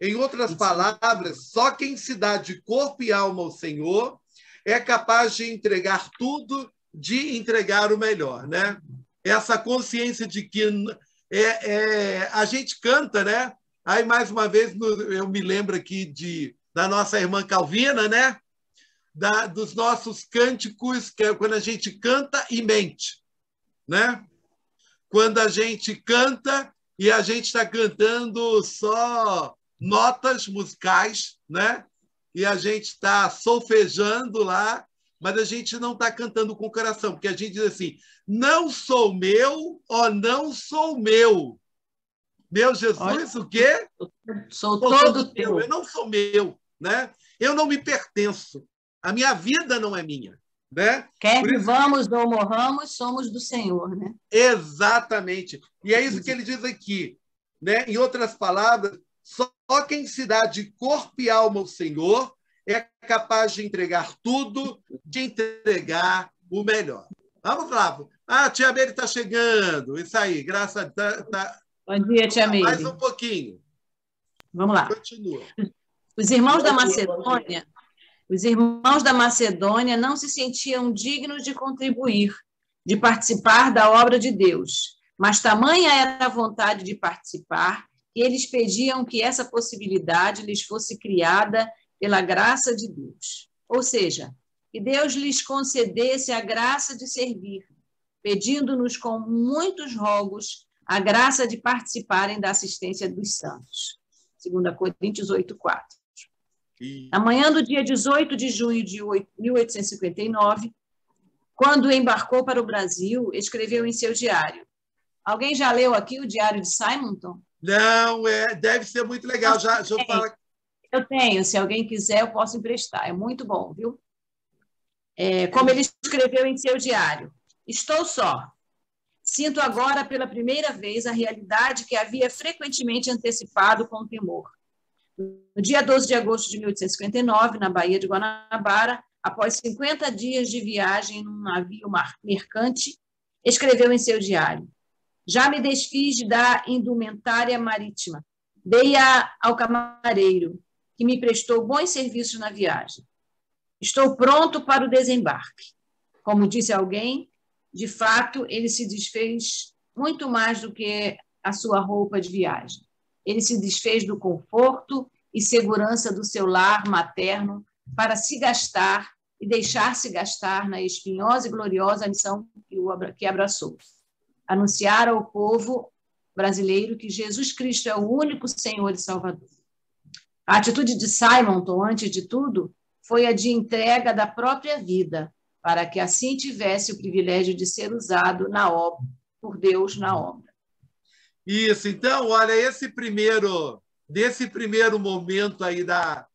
Em outras palavras, só quem se dá de corpo e alma ao Senhor é capaz de entregar tudo, de entregar o melhor, né? Essa consciência de que a gente canta, né? Aí, mais uma vez, eu me lembro aqui da nossa irmã Calvina, né? Dos nossos cânticos, que é quando a gente canta e mente, né? Quando a gente canta e a gente está cantando só notas musicais, né? E a gente está solfejando lá, mas a gente não está cantando com o coração, porque a gente diz assim, não sou meu, ó, não sou meu. Meu Jesus, olha, o quê? Sou todo teu. Eu não sou meu, né? Eu não me pertenço. A minha vida não é minha, né? Quer vivamos ou morramos, somos do Senhor, né? Exatamente. E é isso que ele diz aqui, né? Em outras palavras, só quem se dá de corpo e alma ao Senhor é capaz de entregar tudo, de entregar o melhor. Vamos lá. A tia Meire está chegando. Isso aí, graças a Deus. Bom dia, tia Meire. Mais um pouquinho. Vamos lá. Continua. Os irmãos da Macedônia não se sentiam dignos de contribuir, de participar da obra de Deus, mas tamanha era a vontade de participar que eles pediam que essa possibilidade lhes fosse criada pela graça de Deus. Ou seja, que Deus lhes concedesse a graça de servir, pedindo-nos com muitos rogos a graça de participarem da assistência dos santos. 2 Coríntios 8:4. Na manhã do dia 18 de junho de 1859, quando embarcou para o Brasil, escreveu em seu diário. Alguém já leu aqui o diário de Simonton? Não, deve ser muito legal. Já eu falo... Eu tenho, se alguém quiser, eu posso emprestar. É muito bom, viu? Como ele escreveu em seu diário. Estou só. Sinto agora, pela primeira vez, a realidade que havia frequentemente antecipado com temor. No dia 12 de agosto de 1859, na Baía de Guanabara, após 50 dias de viagem num navio mercante, escreveu em seu diário. Já me desfiz da indumentária marítima. Dei-a ao camareiro, que me prestou bons serviços na viagem. Estou pronto para o desembarque. Como disse alguém, de fato, ele se desfez muito mais do que a sua roupa de viagem. Ele se desfez do conforto e segurança do seu lar materno para se gastar e deixar-se gastar na espinhosa e gloriosa missão que abraçou. Anunciar ao povo brasileiro que Jesus Cristo é o único Senhor e Salvador. A atitude de Simonton, antes de tudo, foi a de entrega da própria vida, para que assim tivesse o privilégio de ser usado na obra, por Deus na obra. Isso, então, olha, desse primeiro momento aí da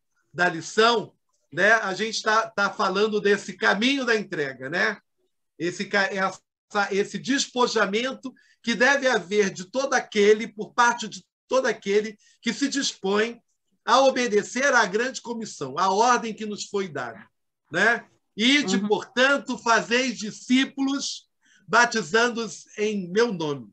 lição, né, a gente tá falando desse caminho da entrega, né? Esse despojamento que deve haver por parte de todo aquele que se dispõe a obedecer à grande comissão, à ordem que nos foi dada, né? Ide, portanto, fazeis discípulos, batizando-os em meu nome,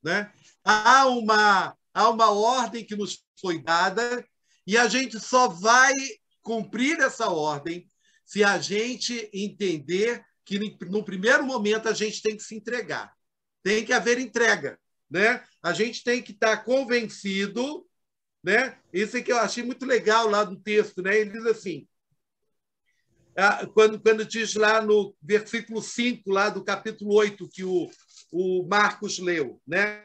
né? Há uma ordem que nos foi dada e a gente só vai cumprir essa ordem se a gente entender que, no primeiro momento, a gente tem que se entregar. Tem que haver entrega, né? A gente tem que estar convencido, né? Isso é que eu achei muito legal lá no texto, né? Ele diz assim, quando diz lá no versículo 5, lá do capítulo 8, que o Marcos leu, né?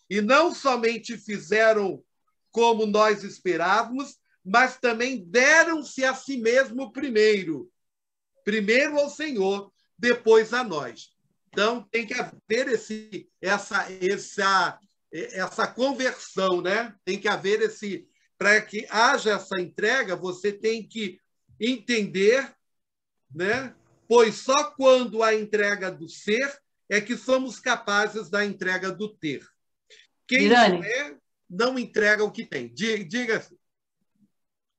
E não somente fizeram como nós esperávamos, mas também deram-se a si mesmo primeiro ao Senhor, depois a nós. Então, tem que haver essa conversão, né? Tem que haver para que haja essa entrega, você tem que entender, né? Pois só quando a entrega do ser é que somos capazes da entrega do ter. Quem não é, não entrega o que tem. Diga-se.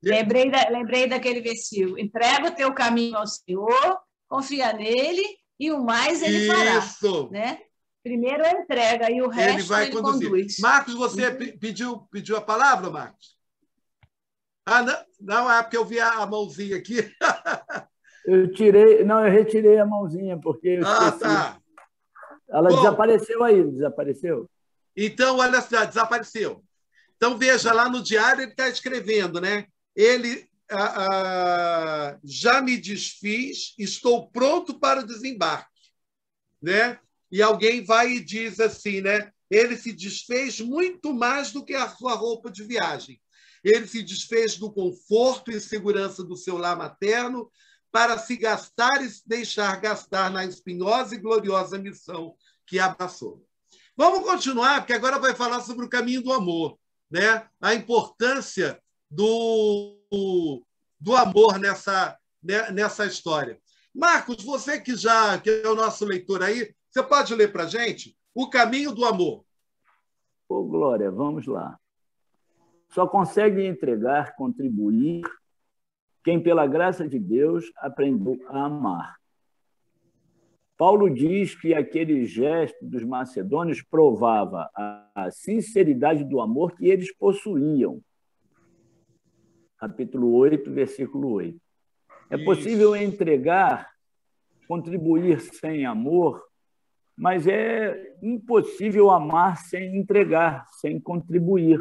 Lembrei daquele versículo. Entrega o teu caminho ao Senhor, confia nele e o mais ele fará. Isso. Né? Primeiro a entrega e o resto ele vai conduzir. Conduz. Marcos, você pediu a palavra, Marcos? Não, é porque eu vi a mãozinha aqui. Eu retirei a mãozinha, porque eu esqueci. Tá. Ela desapareceu aí, desapareceu? Então, olha só, desapareceu. Então, veja, lá no diário ele está escrevendo, né? Ele já me desfiz, estou pronto para o desembarque, né? E alguém vai e diz assim, né? Ele se desfez muito mais do que a sua roupa de viagem. Ele se desfez do conforto e segurança do seu lar materno para se gastar e se deixar gastar na espinhosa e gloriosa missão que abraçou. Vamos continuar, porque agora vai falar sobre o caminho do amor, né? A importância do amor nessa história. Marcos, você que é o nosso leitor aí, você pode ler para a gente o caminho do amor? Glória, vamos lá. Só consegue entregar, contribuir, quem, pela graça de Deus, aprendeu a amar. Paulo diz que aquele gesto dos macedônios provava a sinceridade do amor que eles possuíam. Capítulo 8, versículo 8. É possível entregar, contribuir sem amor, mas é impossível amar sem entregar, sem contribuir.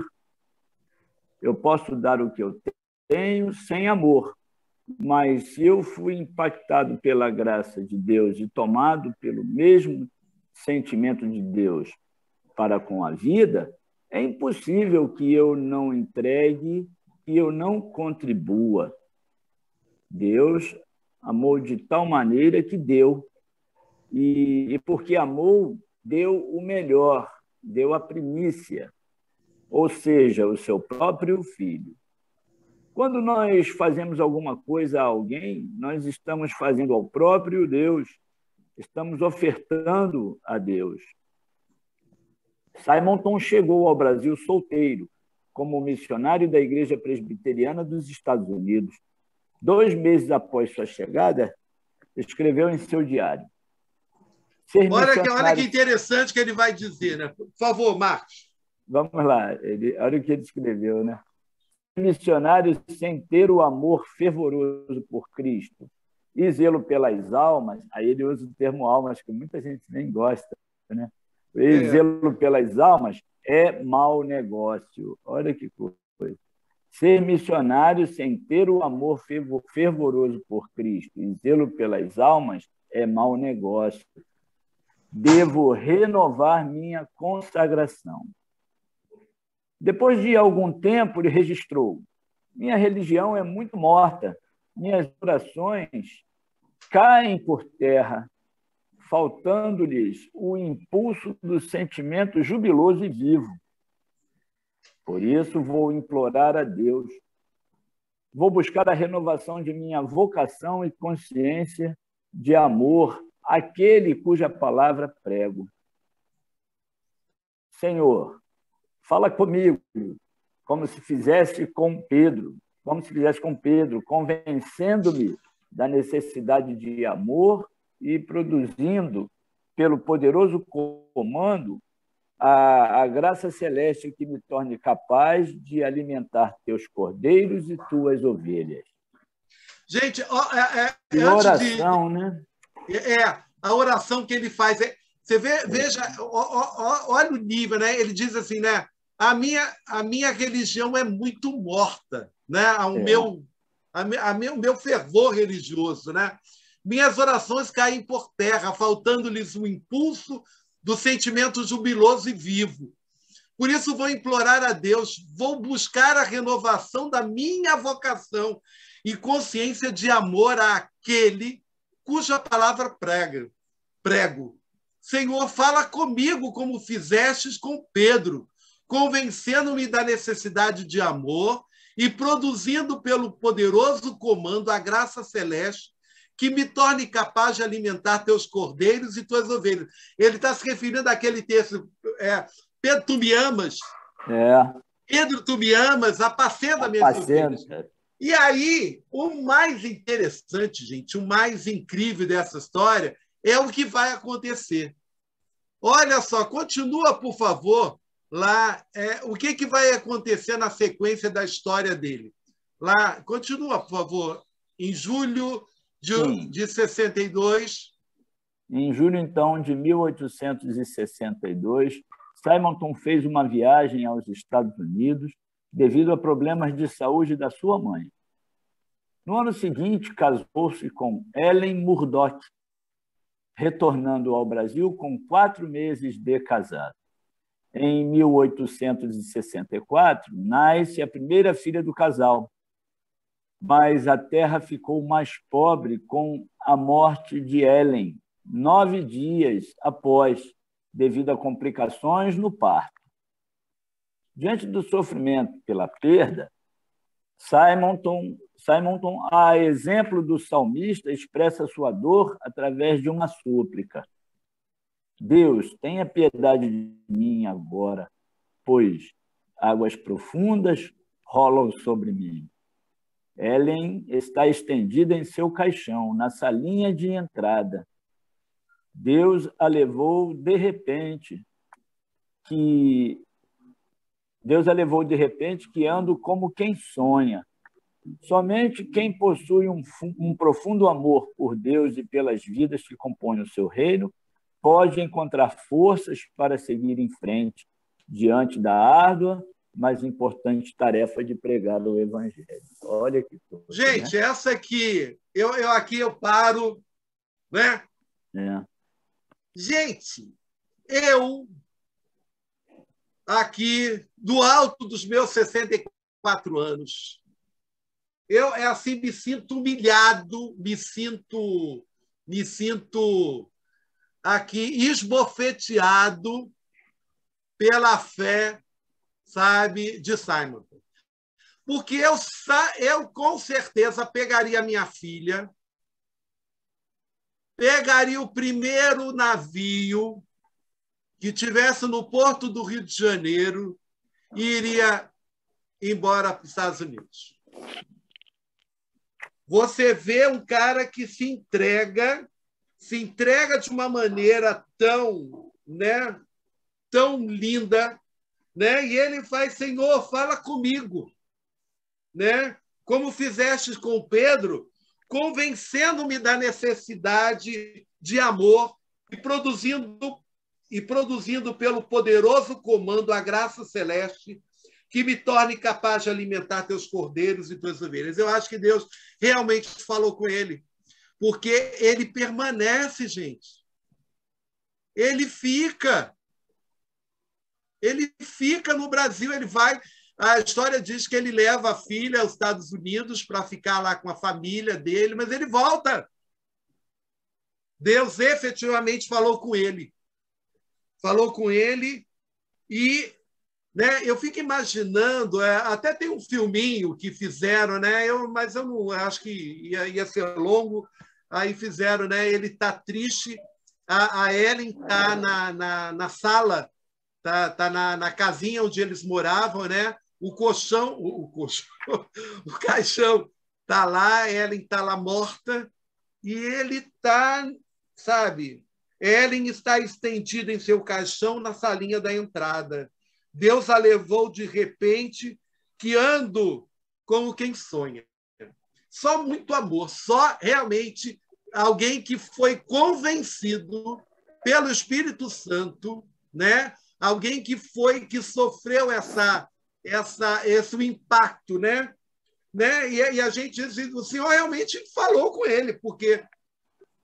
Eu posso dar o que eu tenho sem amor, mas se eu fui impactado pela graça de Deus e tomado pelo mesmo sentimento de Deus para com a vida, é impossível que eu não entregue, que eu não contribua. Deus amou de tal maneira que deu, e porque amou, deu o melhor, deu a primícia, ou seja, o seu próprio filho. Quando nós fazemos alguma coisa a alguém, nós estamos fazendo ao próprio Deus, estamos ofertando a Deus. Simonton chegou ao Brasil solteiro, como missionário da Igreja Presbiteriana dos Estados Unidos. 2 meses após sua chegada, escreveu em seu diário. Olha que interessante que ele vai dizer, né? Por favor, Marcos. Vamos lá, olha o que ele escreveu, né? Missionário sem ter o amor fervoroso por Cristo e zelo pelas almas, aí ele usa o termo almas, que muita gente nem gosta, né? E zelo pelas almas é mau negócio. Olha que coisa. Ser missionário sem ter o amor fervoroso por Cristo e zelo pelas almas é mau negócio. devo renovar minha consagração. Depois de algum tempo, ele registrou: minha religião é muito morta, minhas orações caem por terra, faltando-lhes o impulso do sentimento jubiloso e vivo. Por isso, vou implorar a Deus. Vou buscar a renovação de minha vocação e consciência de amor àquele cuja palavra prego. Senhor, fala comigo, como se fizesse com Pedro, convencendo-me da necessidade de amor e produzindo, pelo poderoso comando, a graça celeste que me torne capaz de alimentar teus cordeiros e tuas ovelhas. Gente, oração, né? A oração que ele faz. Você veja, olha o nível, né? Ele diz assim, né? A minha religião é muito morta, né? O meu fervor religioso, né? Minhas orações caem por terra, faltando-lhes o impulso do sentimento jubiloso e vivo. Por isso vou implorar a Deus, vou buscar a renovação da minha vocação e consciência de amor àquele cuja palavra prego. Senhor, fala comigo como fizestes com Pedro, convencendo-me da necessidade de amor e produzindo pelo poderoso comando a graça celeste que me torne capaz de alimentar teus cordeiros e tuas ovelhas. Ele está se referindo àquele texto, Pedro, tu me amas? Pedro, tu me amas? Apacenta minhas ovelhas. E aí, o mais interessante, gente, o mais incrível dessa história é o que vai acontecer. Olha só, continua, por favor, lá, o que vai acontecer na sequência da história dele. Lá, continua, por favor, em julho de 62. Em julho, então, de 1862, Simonton fez uma viagem aos Estados Unidos devido a problemas de saúde da sua mãe. No ano seguinte, casou-se com Ellen Murdoch, retornando ao Brasil com 4 meses de casado. Em 1864, nasce a primeira filha do casal, mas a terra ficou mais pobre com a morte de Ellen, 9 dias após, devido a complicações no parto. Diante do sofrimento pela perda, Simonton, a exemplo do salmista, expressa sua dor através de uma súplica. Deus, tenha piedade de mim agora, pois águas profundas rolam sobre mim. Ellen está estendida em seu caixão, na salinha de entrada. Deus a levou de repente, que ando como quem sonha. Somente quem possui um profundo amor por Deus e pelas vidas que compõem o seu reino pode encontrar forças para seguir em frente diante da árdua, mas importante tarefa de pregar o Evangelho. Olha que coisa, gente, né? Essa aqui, aqui eu paro, né? Gente, eu aqui, do alto dos meus 64 anos, eu assim me sinto humilhado, me sinto aqui esbofeteado pela fé, sabe, de Simonton. Porque eu com certeza pegaria minha filha, pegaria o primeiro navio que tivesse no porto do Rio de Janeiro e iria embora para os Estados Unidos. Você vê um cara que se entrega de uma maneira tão, né, tão linda, né? E ele faz: Senhor, fala comigo, né? Como fizeste com Pedro, convencendo-me da necessidade de amor e produzindo pelo poderoso comando a graça celeste que me torne capaz de alimentar teus cordeiros e tuas ovelhas. Eu acho que Deus realmente falou com ele, porque ele permanece, gente. Ele fica no Brasil, ele vai. A história diz que ele leva a filha aos Estados Unidos para ficar lá com a família dele, mas ele volta. Deus efetivamente falou com ele. Falou com ele e, né, eu fico imaginando, até tem um filminho que fizeram, né, mas eu não acho que ia ser longo, aí fizeram, né, ele está triste, a Ellen está na sala, tá na casinha onde eles moravam, né? O caixão está lá, Ellen está lá morta, e ele está, sabe, Ellen está estendida em seu caixão na salinha da entrada. Deus a levou de repente, guiando como quem sonha. Só muito amor, só realmente alguém que foi convencido pelo Espírito Santo, né? Alguém que sofreu esse impacto, né? E a gente diz, o Senhor realmente falou com ele, porque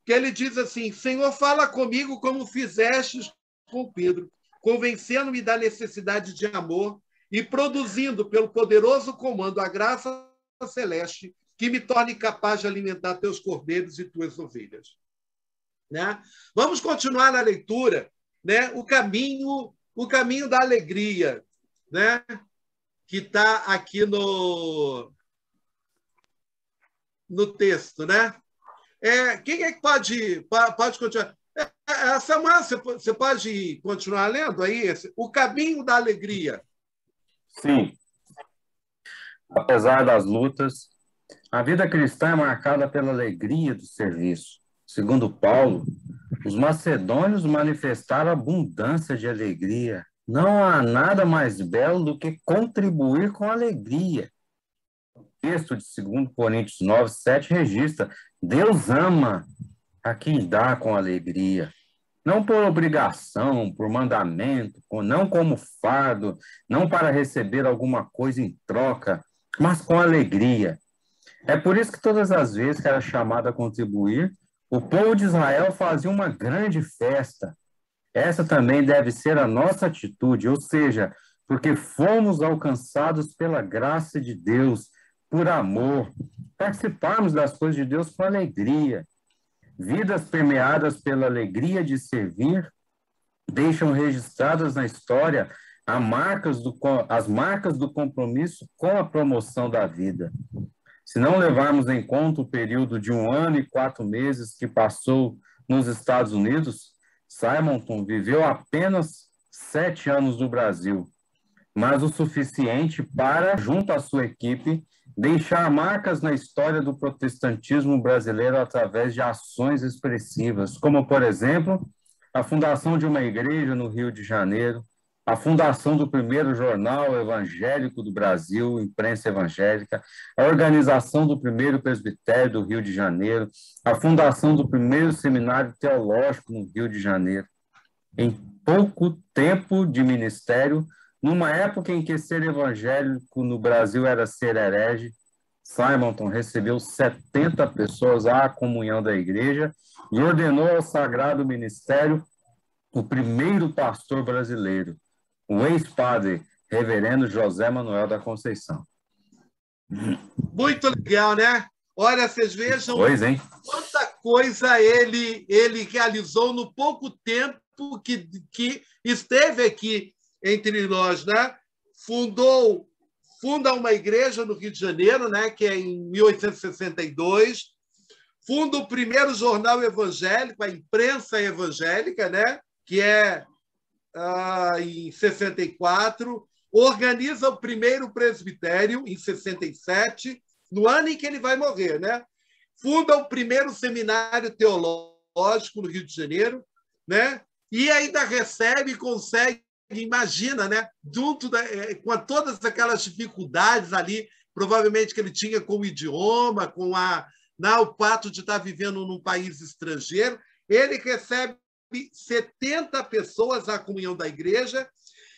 ele diz assim: Senhor, fala comigo como fizestes com Pedro, convencendo-me da necessidade de amor e produzindo, pelo poderoso comando, a graça celeste que me torne capaz de alimentar teus cordeiros e tuas ovelhas. Né? Vamos continuar na leitura, né? O caminho da alegria, né? Que está aqui no texto, né? Quem é que pode continuar? Samuel, você pode continuar lendo aí? O caminho da alegria. Sim. Apesar das lutas, a vida cristã é marcada pela alegria do serviço. Segundo Paulo, os macedônios manifestaram abundância de alegria. Não há nada mais belo do que contribuir com alegria. O texto de 2 Coríntios 9, 7 registra: Deus ama a quem dá com alegria. Não por obrigação, por mandamento, não como fardo, não para receber alguma coisa em troca, mas com alegria. É por isso que todas as vezes que era chamado a contribuir, o povo de Israel fazia uma grande festa. Essa também deve ser a nossa atitude, ou seja, porque fomos alcançados pela graça de Deus, por amor, participarmos das coisas de Deus com alegria. Vidas permeadas pela alegria de servir deixam registradas na história as marcas do compromisso com a promoção da vida. Se não levarmos em conta o período de 1 ano e 4 meses que passou nos Estados Unidos, Simonton viveu apenas 7 anos no Brasil, mas o suficiente para, junto à sua equipe, deixar marcas na história do protestantismo brasileiro através de ações expressivas, como, por exemplo, a fundação de uma igreja no Rio de Janeiro, a fundação do primeiro jornal evangélico do Brasil, Imprensa Evangélica, a organização do primeiro presbitério do Rio de Janeiro, a fundação do primeiro seminário teológico no Rio de Janeiro. Em pouco tempo de ministério, numa época em que ser evangélico no Brasil era ser herege, Simonton recebeu 70 pessoas à comunhão da igreja e ordenou ao sagrado ministério o primeiro pastor brasileiro, o ex-padre reverendo José Manuel da Conceição. Muito legal, né? Olha, vocês vejam quanta coisa ele realizou no pouco tempo que esteve aqui entre nós, né? Funda uma igreja no Rio de Janeiro, né? Que é em 1862. Funda o primeiro jornal evangélico, a Imprensa Evangélica, né? Que é em 64, organiza o primeiro presbitério em 67, no ano em que ele vai morrer, né? Funda o primeiro seminário teológico no Rio de Janeiro, né? E ainda recebe e consegue, imagina, né? Junto com todas aquelas dificuldades ali, provavelmente que ele tinha com o idioma, com o fato de estar vivendo num país estrangeiro, ele recebe 70 pessoas à comunhão da igreja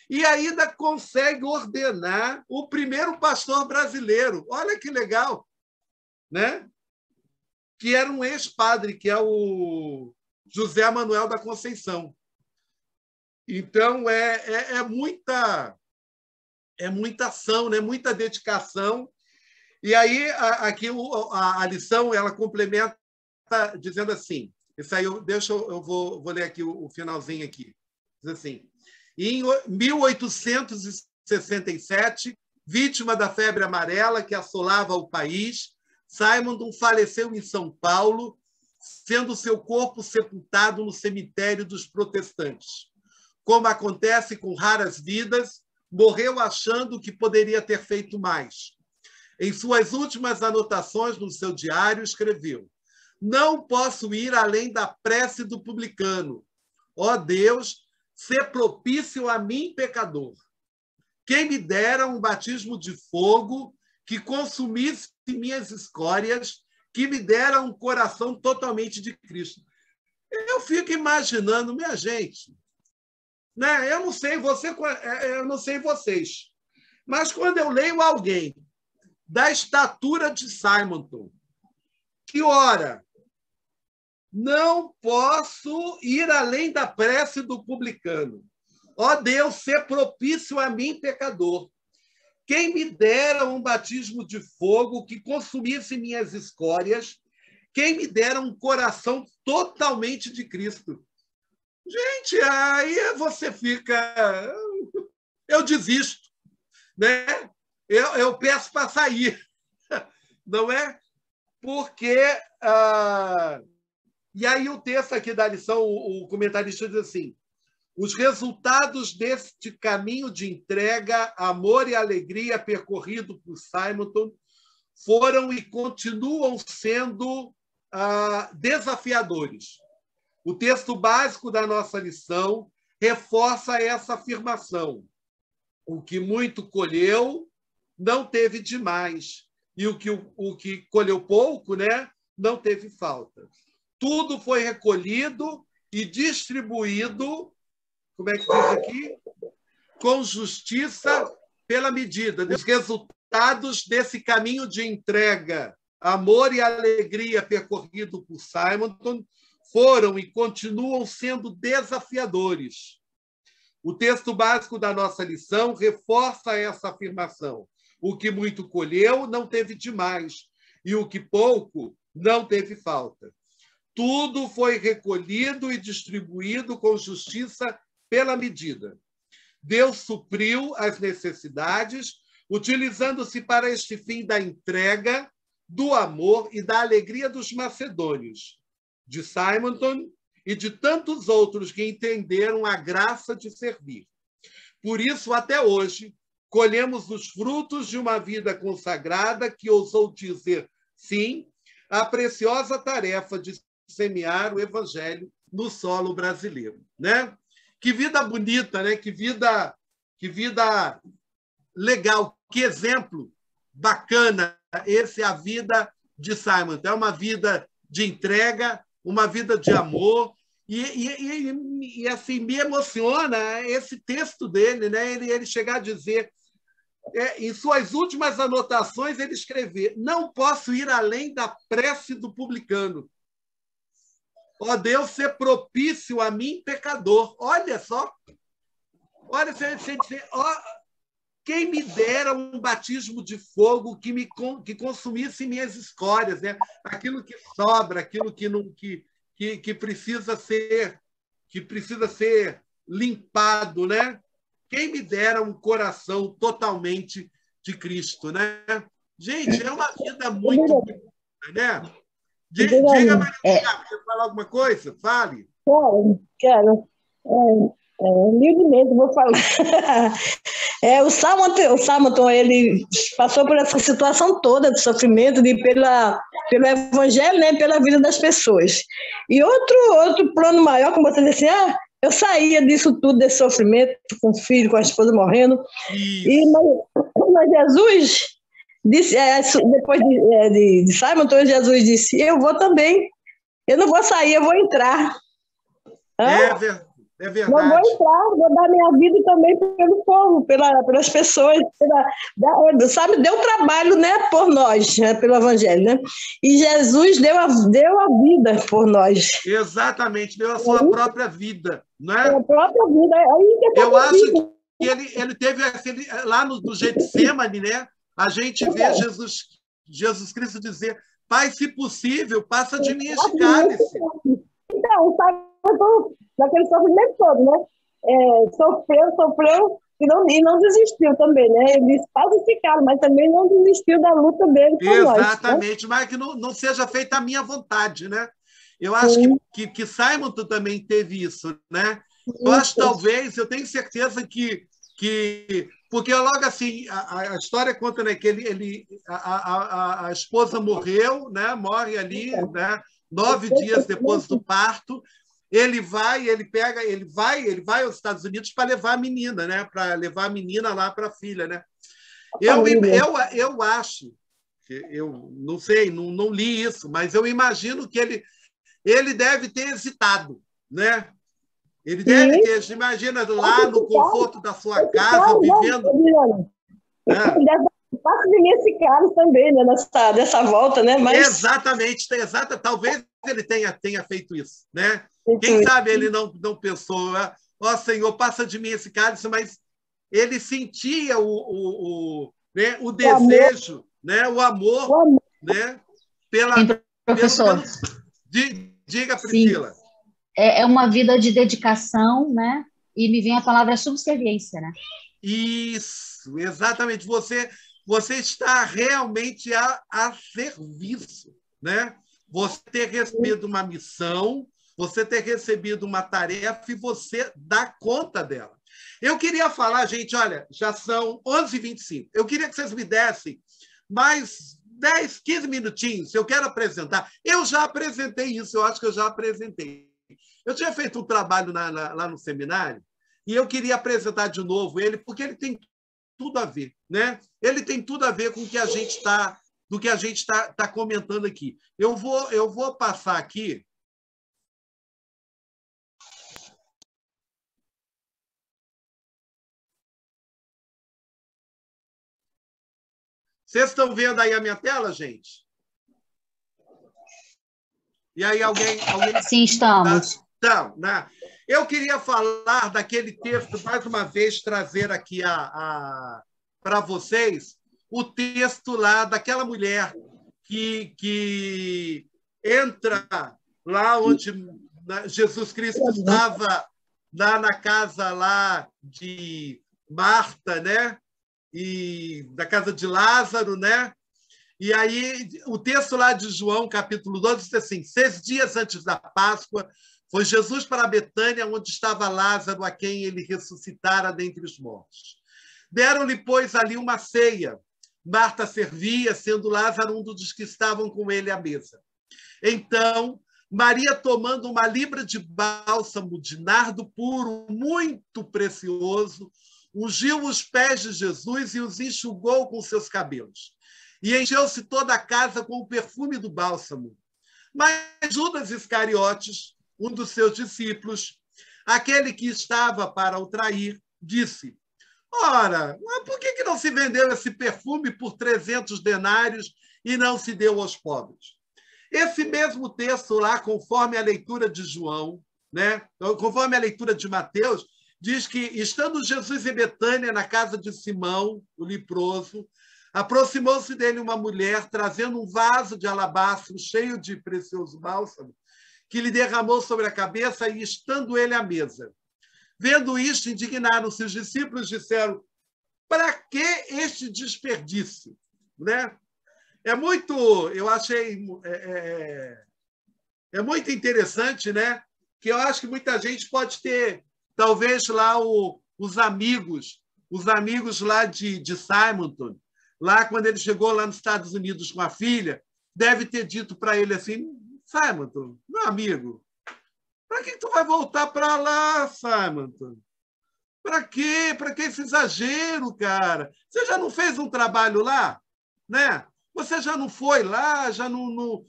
e ainda consegue ordenar o primeiro pastor brasileiro. Olha que legal, né? Que era um ex-padre, que é o José Manuel da Conceição. Então, é muita ação, né? Muita dedicação. E aí, aqui a lição ela complementa dizendo assim, isso aí eu vou ler aqui o finalzinho aqui. Diz assim, em 1867, vítima da febre amarela que assolava o país, Simonton faleceu em São Paulo, sendo seu corpo sepultado no cemitério dos protestantes. Como acontece com raras vidas, morreu achando que poderia ter feito mais. Em suas últimas anotações no seu diário, escreveu: não posso ir além da prece do publicano. Ó Deus, sê propício a mim, pecador. Quem me dera um batismo de fogo que consumisse minhas escórias, que me dera um coração totalmente de Cristo. Eu fico imaginando, minha gente, né? Eu não sei vocês, mas quando eu leio alguém da estatura de Simonton, que ora, não posso ir além da prece do publicano. Ó Deus, ser propício a mim, pecador. Quem me dera um batismo de fogo que consumisse minhas escórias, quem me dera um coração totalmente de Cristo. Gente, aí você fica... Eu desisto, né? Eu peço para sair, não é? Porque... E aí o texto aqui da lição, o comentarista diz assim, os resultados deste caminho de entrega, amor e alegria percorrido por Simonton foram e continuam sendo desafiadores. O texto básico da nossa lição reforça essa afirmação. O que muito colheu não teve demais, e o que colheu pouco, né, não teve falta. Tudo foi recolhido e distribuído, como é que diz aqui? Com justiça pela medida. Os resultados desse caminho de entrega, amor e alegria percorrido por Simonton foram e continuam sendo desafiadores. O texto básico da nossa lição reforça essa afirmação. O que muito colheu não teve demais, e o que pouco não teve falta. Tudo foi recolhido e distribuído com justiça pela medida. Deus supriu as necessidades, utilizando-se para este fim da entrega, do amor e da alegria dos macedônios, de Simonton e de tantos outros que entenderam a graça de servir. Por isso, até hoje, colhemos os frutos de uma vida consagrada que ousou dizer sim à preciosa tarefa de semear o evangelho no solo brasileiro, né? Que vida bonita, né? Que vida legal, que exemplo bacana esse é a vida de Simonton. É uma vida de entrega, uma vida de amor e assim me emociona esse texto dele, né? Ele chegar a dizer em suas últimas anotações ele escrever: não posso ir além da prece do publicano. Ó Deus, ser propício a mim, pecador. Olha só. Olha, quem me dera um batismo de fogo que consumisse minhas escórias, né? Aquilo que sobra, aquilo que precisa ser limpado, né? Quem me dera um coração totalmente de Cristo, né? Gente, é uma vida muito bonita, né? Diga, Maria, quer falar alguma coisa? Fale. Quero. Humilde mesmo, vou falar. O Simonton, ele passou por essa situação toda de sofrimento pelo evangelho, né, pela vida das pessoas. E outro plano maior, como você disse, eu saía disso tudo, desse sofrimento, com o filho, com a esposa morrendo. Mas Jesus disse, depois de Simonton, Jesus disse: eu vou também. Eu não vou sair, eu vou entrar. É Não verdade. vou entrar, vou dar minha vida também pelo povo, pelas pessoas, sabe, deu trabalho, né, por nós, né, pelo Evangelho, né? E Jesus deu a vida por nós. Exatamente, deu a sua própria vida, não é? A própria vida. Aí que Eu acho que ele teve aquele, lá no Getsêmani, né? A gente vê Jesus Cristo dizer: Pai, se possível, passa de mim este cálice. Então, sabe, daquele sofrimento todo, né? Sofreu e não desistiu também, né? Ele disse: faz esse cara, mas também não desistiu da luta dele por nós. Exatamente, mas que não seja feita a minha vontade, né? Eu acho que Simon também teve isso, né? Eu acho, talvez, eu tenho certeza que porque logo assim, a história conta, né, que a esposa morreu, né? Morre ali, né? 9 dias depois do parto. Ele vai aos Estados Unidos para levar a menina, né? Para levar a menina lá para a filha, né? Eu acho, eu não sei, não li isso, mas eu imagino que ele deve ter hesitado, né? Ele deve ter, imagina, lá no conforto da sua casa, vivendo. Passa de mim esse cara também, né, dessa volta, né? Mas... Exatamente. Talvez ele tenha feito isso, né? Quem sabe ele não pensou: ó Senhor, passa de mim esse cálice, mas ele sentia o desejo, né? O amor, né? Professor. Diga, Priscila. Sim. É uma vida de dedicação, né? E me vem a palavra subserviência, né? Isso, exatamente. Você está realmente a serviço, né? Você ter recebido uma missão, você ter recebido uma tarefa e você dá conta dela. Eu queria falar, gente, olha, já são 11h25. Eu queria que vocês me dessem mais 10, 15 minutinhos. Eu quero apresentar. Eu já apresentei isso, eu acho que eu já apresentei. Eu tinha feito um trabalho lá no seminário e eu queria apresentar de novo ele, porque ele tem tudo a ver, né? Ele tem tudo a ver com o que a gente está comentando aqui. Eu vou passar aqui. Vocês estão vendo aí a minha tela, gente? E aí alguém... Sim, estamos. Então, né? Eu queria falar daquele texto, mais uma vez, trazer aqui para vocês o texto lá daquela mulher que entra lá onde Jesus Cristo estava, lá na casa lá de Marta, né? E da casa de Lázaro, né? E aí o texto lá de João, capítulo 12, diz assim: 6 dias antes da Páscoa, foi Jesus para Betânia, onde estava Lázaro, a quem ele ressuscitara dentre os mortos. Deram-lhe, pois, ali uma ceia. Marta servia, sendo Lázaro um dos que estavam com ele à mesa. Então, Maria, tomando uma libra de bálsamo de nardo puro, muito precioso, ungiu os pés de Jesus e os enxugou com seus cabelos. E encheu-se toda a casa com o perfume do bálsamo. Mas Judas Iscariotes, um dos seus discípulos, aquele que estava para o trair, disse: ora, por que não se vendeu esse perfume por 300 denários e não se deu aos pobres? Esse mesmo texto lá, conforme a leitura de João, né? Conforme a leitura de Mateus, diz que, estando Jesus em Betânia, na casa de Simão, o leproso, aproximou-se dele uma mulher, trazendo um vaso de alabastro cheio de precioso bálsamo, que lhe derramou sobre a cabeça, e estando ele à mesa. Vendo isto, indignaram-se os discípulos, disseram: para que este desperdício? Né? Eu achei muito interessante, né? Que eu acho que muita gente pode ter, talvez lá os amigos lá de Simonton, lá quando ele chegou lá nos Estados Unidos com a filha, deve ter dito para ele assim: Simonton, meu amigo, para que tu vai voltar para lá, Simonton? Para quê? Para que esse exagero, cara? Você já não fez um trabalho lá? Né? Você já não foi lá, já não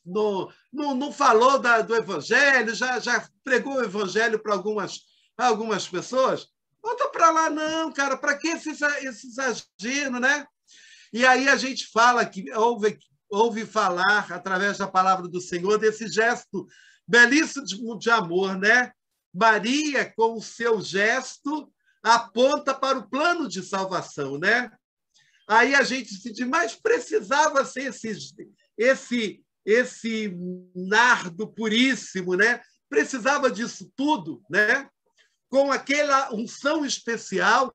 não falou do Evangelho, já pregou o Evangelho para algumas pessoas. Volta para lá, não, cara, para que esse exagero, né? E aí a gente fala que ouve falar, através da palavra do Senhor, desse gesto belíssimo de amor, né? Maria, com o seu gesto, aponta para o plano de salvação, né? Aí a gente se diz, mas precisava ser esse nardo puríssimo, né? Precisava disso tudo, né? Com aquela unção especial,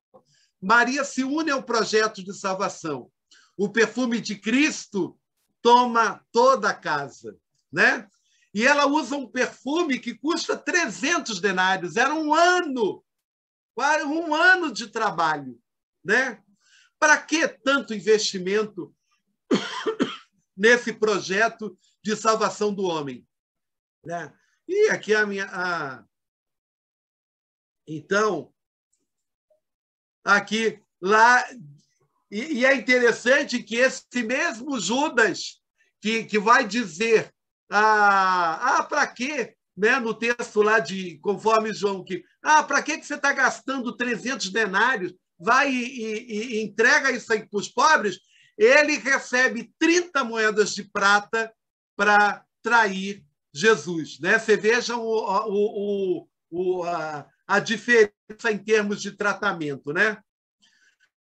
Maria se une ao projeto de salvação. O perfume de Cristo toma toda a casa, né? E ela usa um perfume que custa 300 denários. Era um ano de trabalho, né? Para que tanto investimento nesse projeto de salvação do homem, né? E aqui então, aqui, lá, e é interessante que esse mesmo Judas que vai dizer para quê, né, no texto lá de conforme João, para que você está gastando 300 denários? Vai e entrega isso aí para os pobres. Ele recebe 30 moedas de prata para trair Jesus, né? Você vejam a diferença em termos de tratamento, né?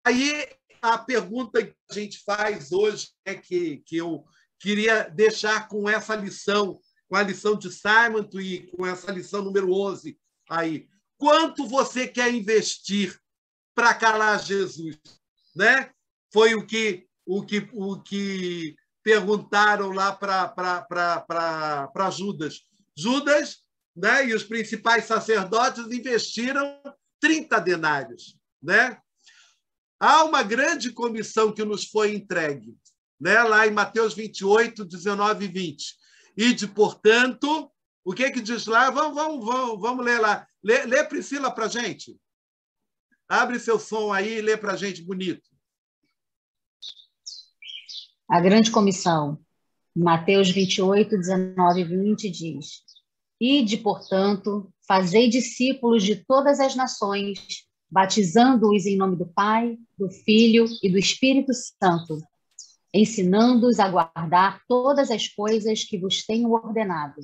Aí a pergunta que a gente faz hoje é que eu queria deixar com essa lição, com a lição de Simon e com essa lição número 11 aí. Quanto você quer investir para calar Jesus, né? Foi o que perguntaram lá para Judas. Judas, né? E os principais sacerdotes investiram 30 denários, né? Há uma grande comissão que nos foi entregue, né? Lá em Mateus 28, 19 e 20. Ide, portanto, o que diz lá? Vamos ler lá. Lê Priscila para a gente. Abre seu som aí e lê para a gente bonito. A grande comissão, Mateus 28, 19 e 20, diz: Ide, portanto, fazei discípulos de todas as nações, batizando-os em nome do Pai, do Filho e do Espírito Santo, ensinando-os a guardar todas as coisas que vos tenho ordenado.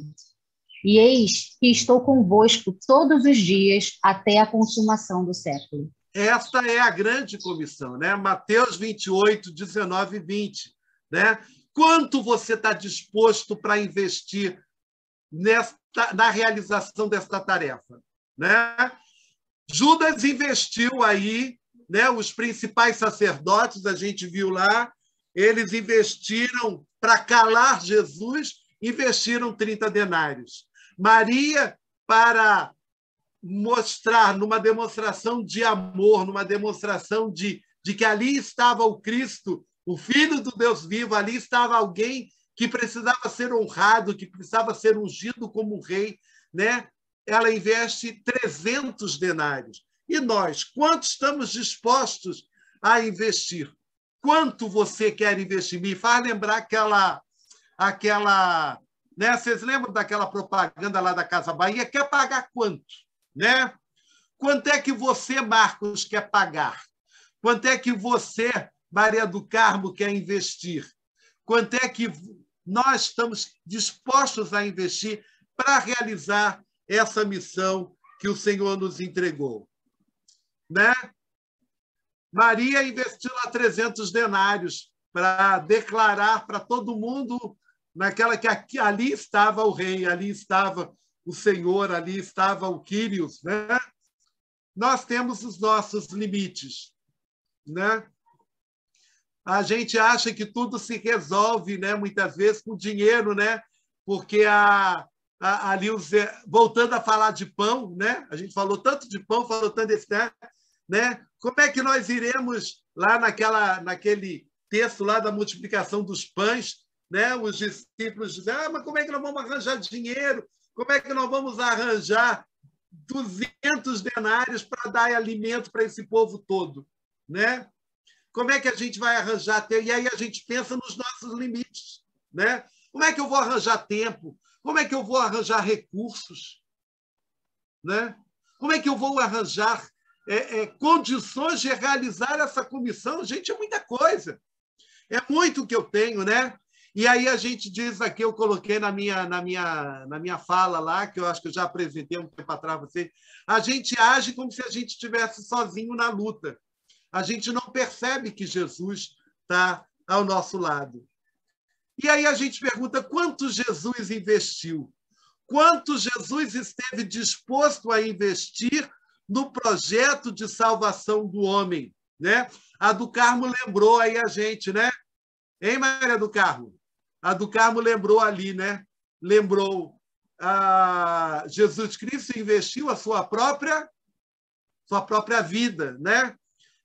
E eis que estou convosco todos os dias até a consumação do século. Esta é a grande comissão, né? Mateus 28, 19 e 20. Né? Quanto você está disposto para investir na realização desta tarefa, né? Judas investiu aí, né? Os principais sacerdotes, a gente viu lá, eles investiram para calar Jesus, investiram 30 denários. Maria, para mostrar numa demonstração de amor, numa demonstração de que ali estava o Cristo, o Filho do Deus vivo, ali estava alguém que precisava ser honrado, que precisava ser ungido como rei, né? Ela investe 300 denários. E nós, quanto estamos dispostos a investir? Quanto você quer investir? Me faz lembrar aquela, né? Vocês lembram daquela propaganda lá da Casa Bahia? Quer pagar quanto, né? Quanto é que você, Marcos, quer pagar? Quanto é que você, Maria do Carmo, quer investir? Quanto é que nós estamos dispostos a investir para realizar essa missão que o Senhor nos entregou, né? Maria investiu lá 300 denários para declarar para todo mundo naquela que ali estava o rei, ali estava o Senhor, ali estava o Kyrios, né? Nós temos os nossos limites, né? A gente acha que tudo se resolve, né? Muitas vezes com dinheiro, né? Porque ali voltando a falar de pão, né? A gente falou tanto de pão, falou tanto desse, né? Como é que nós iremos lá naquele texto lá da multiplicação dos pães, né? Os discípulos dizem: mas como é que nós vamos arranjar dinheiro? Como é que nós vamos arranjar 200 denários para dar alimento para esse povo todo, né? Como é que a gente vai arranjar? E aí a gente pensa nos nossos limites, né? Como é que eu vou arranjar tempo? Como é que eu vou arranjar recursos? Né? Como é que eu vou arranjar condições de realizar essa comissão? Gente, é muita coisa. É muito que eu tenho, né? E aí a gente diz aqui, eu coloquei na minha fala lá, que eu acho que eu já apresentei um tempo atrás para você, a gente age como se a gente estivesse sozinho na luta. A gente não percebe que Jesus está ao nosso lado. E aí a gente pergunta, quanto Jesus investiu? Quanto Jesus esteve disposto a investir no projeto de salvação do homem? Né? A do Carmo lembrou aí a gente, né? Hein, Maria do Carmo? A do Carmo lembrou ali, né? Lembrou. Jesus Cristo investiu a sua própria vida, né?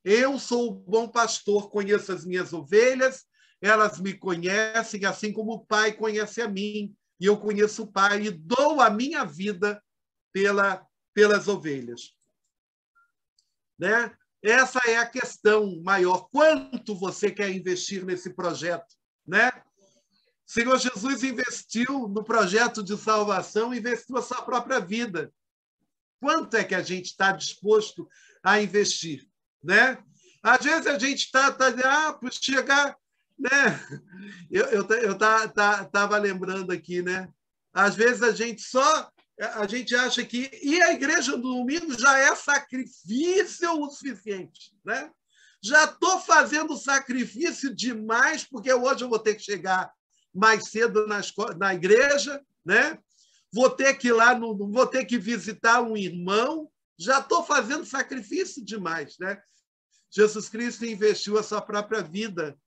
Eu sou o bom pastor, conheço as minhas ovelhas, elas me conhecem, assim como o Pai conhece a mim, e eu conheço o Pai e dou a minha vida pelas ovelhas. Né? Essa é a questão maior. Quanto você quer investir nesse projeto? Né? O Senhor Jesus investiu no projeto de salvação, investiu a sua própria vida. Quanto é que a gente está disposto a investir? Né? Às vezes a gente está por chegar... Né? Eu estava lembrando aqui, né? Às vezes a gente acha que ir à igreja no domingo já é sacrifício o suficiente, né? Já estou fazendo sacrifício demais porque hoje eu vou ter que chegar mais cedo na igreja, né? Vou ter que ir lá, vou ter que visitar um irmão, já estou fazendo sacrifício demais, né? Jesus Cristo investiu a sua própria vida.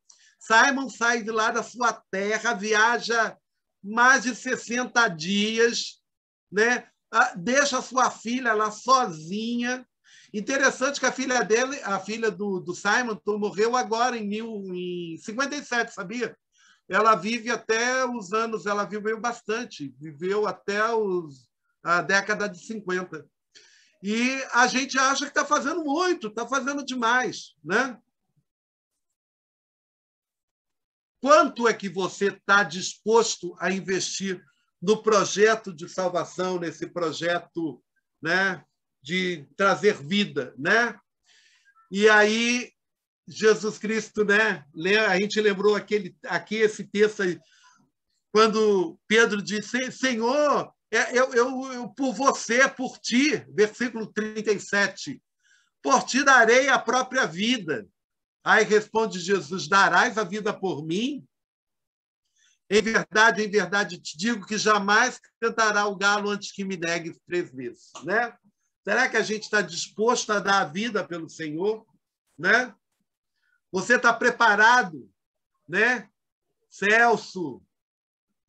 Simon sai de lá da sua terra, viaja mais de 60 dias, né? Deixa a sua filha lá sozinha. Interessante que a filha dele, a filha do Simon, morreu agora em 57, sabia? Ela vive até os anos, ela viveu bastante, viveu até a década de 50. E a gente acha que está fazendo muito, está fazendo demais, né? Quanto é que você está disposto a investir no projeto de salvação, nesse projeto, né, de trazer vida, né? E aí, Jesus Cristo, né? A gente lembrou aqui esse texto aí, quando Pedro disse, Senhor, eu por você, por ti, versículo 37, por ti darei a própria vida. Aí responde Jesus, darás a vida por mim? Em verdade, te digo que jamais cantará o galo antes que me negue 3 vezes. Né? Será que a gente está disposto a dar a vida pelo Senhor? Né? Você está preparado? Né? Celso,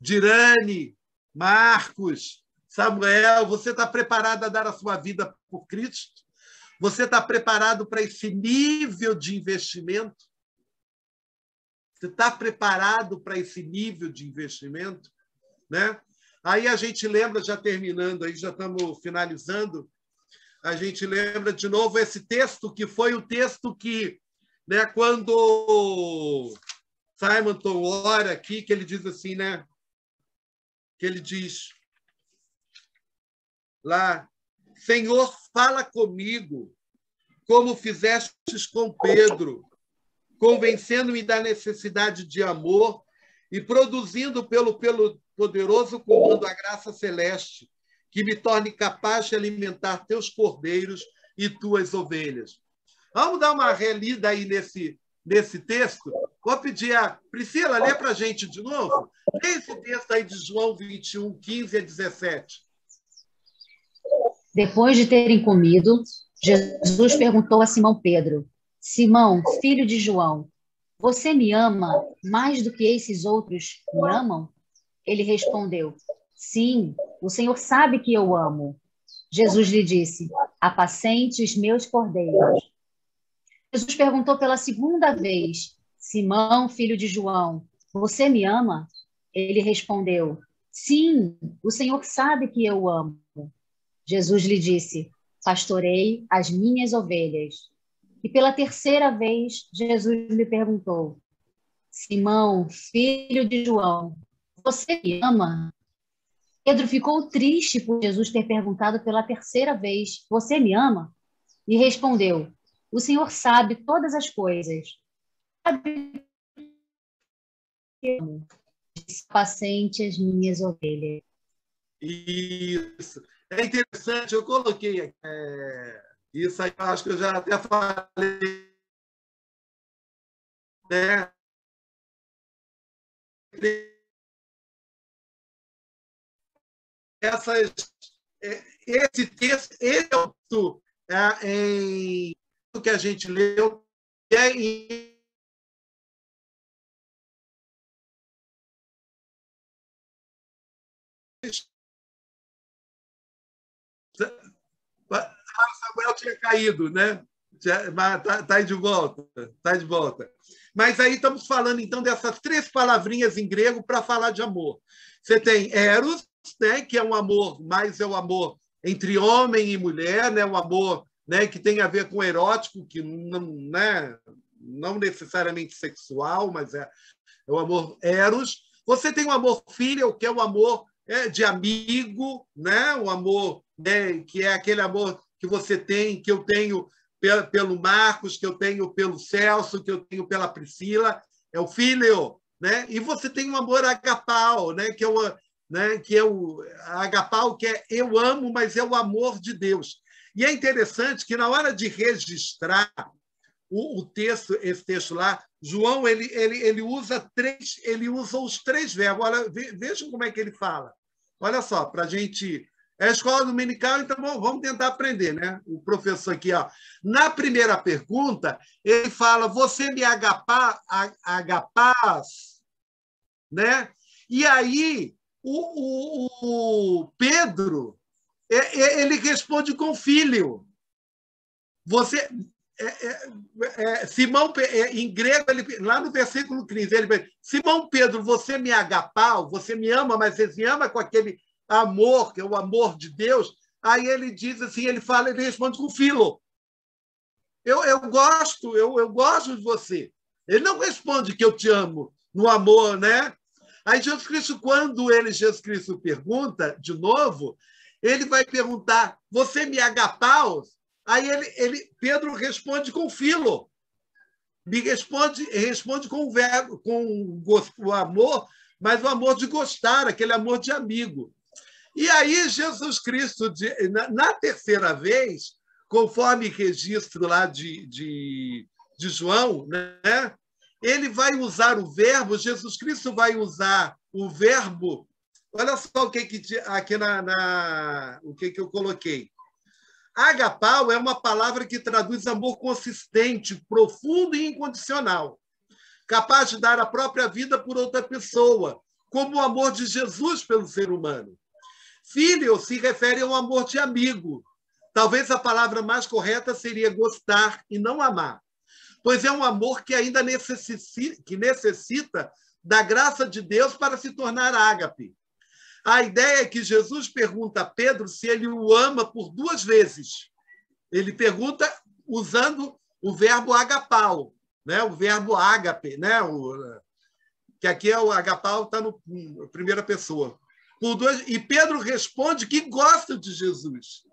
Dirane, Marcos, Samuel, você está preparado a dar a sua vida por Cristo? Você está preparado para esse nível de investimento? Você está preparado para esse nível de investimento? Né? Aí a gente lembra, já terminando, aí já estamos finalizando, a gente lembra de novo esse texto, que foi o texto que, né, quando Simonton ora aqui, que ele diz assim, né? Que ele diz lá, Senhor, fala comigo, como fizestes com Pedro, convencendo-me da necessidade de amor e produzindo pelo poderoso comando a graça celeste, que me torne capaz de alimentar teus cordeiros e tuas ovelhas. Vamos dar uma relida aí nesse texto? Vou pedir a Priscila, lê para a gente de novo. Lê esse texto aí de João 21, 15 a 17. Depois de terem comido, Jesus perguntou a Simão Pedro, Simão, filho de João, você me ama mais do que esses outros me amam? Ele respondeu, sim, o Senhor sabe que eu amo. Jesus lhe disse, apacente os meus cordeiros. Jesus perguntou pela segunda vez, Simão, filho de João, você me ama? Ele respondeu, sim, o Senhor sabe que eu amo. Jesus lhe disse, pastorei as minhas ovelhas. E pela terceira vez, Jesus lhe perguntou, Simão, filho de João, você me ama? Pedro ficou triste por Jesus ter perguntado pela terceira vez, você me ama? E respondeu, o Senhor sabe todas as coisas. Sabe que eu amo. Paciente as minhas ovelhas. Isso. É interessante, eu coloquei aqui. Isso aí, eu acho que eu já até falei, né? Esse texto, ele em o que a gente leu, é em Samuel tinha caído, né? Mas está de volta, está de volta. Mas aí estamos falando, então, dessas três palavrinhas em grego para falar de amor. Você tem eros, né, que é um amor, mas é o amor entre homem e mulher, né, um amor, né, que tem a ver com erótico, que não, né, não necessariamente sexual, mas é o amor eros. Você tem o amor filial, que é o amor de amigo, né, o amor, né, que é aquele amor que você tem, que eu tenho pelo Marcos, que eu tenho pelo Celso, que eu tenho pela Priscila, é o filial, né? E você tem um amor agapau, né? Que é o agapau, que é eu amo, mas é o amor de Deus. E é interessante que na hora de registrar o texto, esse texto lá, João ele usa os três verbos. Olha, vejam como é que ele fala. Olha só, para a gente. É a escola dominical, então vamos tentar aprender, né? O professor aqui, ó. Na primeira pergunta, ele fala: você me agapás, né? E aí o Pedro ele responde com filho. Você Simão, em grego, lá no versículo 15, ele Simão Pedro, você me agapá, você me ama, mas você me ama com aquele amor, que é o amor de Deus. Aí ele diz assim, ele responde com filo. Eu gosto de você. Ele não responde que eu te amo no amor, né? Aí Jesus Cristo, quando Jesus Cristo pergunta de novo, ele vai perguntar, você me agapaus? Aí Pedro responde com filo. Responde com o verbo, com o amor, mas o amor de gostar, aquele amor de amigo. E aí Jesus Cristo, na terceira vez, conforme registro lá de João, né? Ele vai usar o verbo, Jesus Cristo vai usar o verbo. Olha só o que aqui o que eu coloquei. Agapau é uma palavra que traduz amor consistente, profundo e incondicional, capaz de dar a própria vida por outra pessoa, como o amor de Jesus pelo ser humano. Filho se refere a um amor de amigo. Talvez a palavra mais correta seria gostar e não amar, pois é um amor que ainda necessita da graça de Deus para se tornar ágape. A ideia é que Jesus pergunta a Pedro se ele o ama por duas vezes. Ele pergunta usando o verbo agapau, né? O verbo ágape, né? Que aqui é o agapau, está na primeira pessoa. E Pedro responde que gosta de Jesus.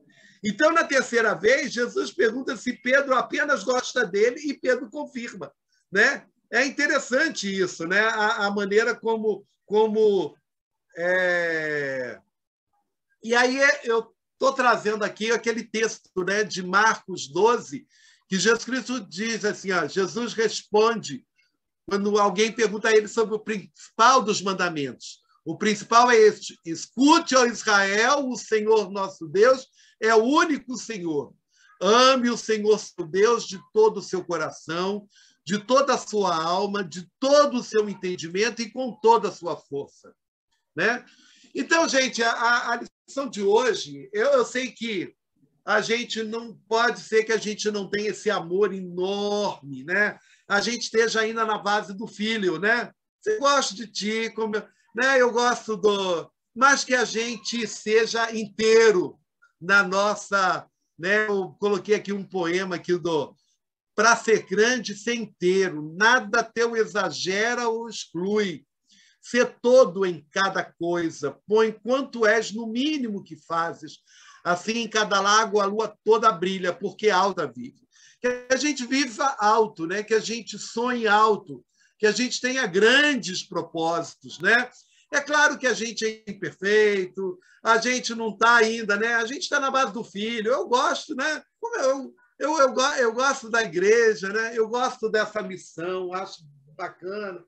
Então, na terceira vez, Jesus pergunta se Pedro apenas gosta dele e Pedro confirma, né? É interessante isso, né? A maneira como E aí eu estou trazendo aqui aquele texto, né, de Marcos 12, que Jesus Cristo diz assim, ó, Jesus responde quando alguém pergunta a ele sobre o principal dos mandamentos. O principal é este: escute, ó Israel, o Senhor nosso Deus é o único Senhor. Ame o Senhor seu Deus de todo o seu coração, de toda a sua alma, de todo o seu entendimento e com toda a sua força. Né? Então, gente, a lição de hoje, eu sei que a gente não pode ser que a gente não tenha esse amor enorme, né? A gente esteja ainda na base do filho, né? Você gosta de ti, né? Eu gosto mas que a gente seja inteiro na nossa, né? Eu coloquei aqui um poema aqui para ser grande, ser inteiro, nada teu exagera ou exclui. Sê todo em cada coisa, põe quanto és no mínimo que fazes. Assim, em cada lago, a lua toda brilha, porque alta vive. Que a gente viva alto, né? Que a gente sonhe alto, que a gente tenha grandes propósitos, né? É claro que a gente é imperfeito, a gente não está ainda, né? A gente está na base do filho. Eu gosto, né? Eu gosto da igreja, né? Eu gosto dessa missão, acho bacana.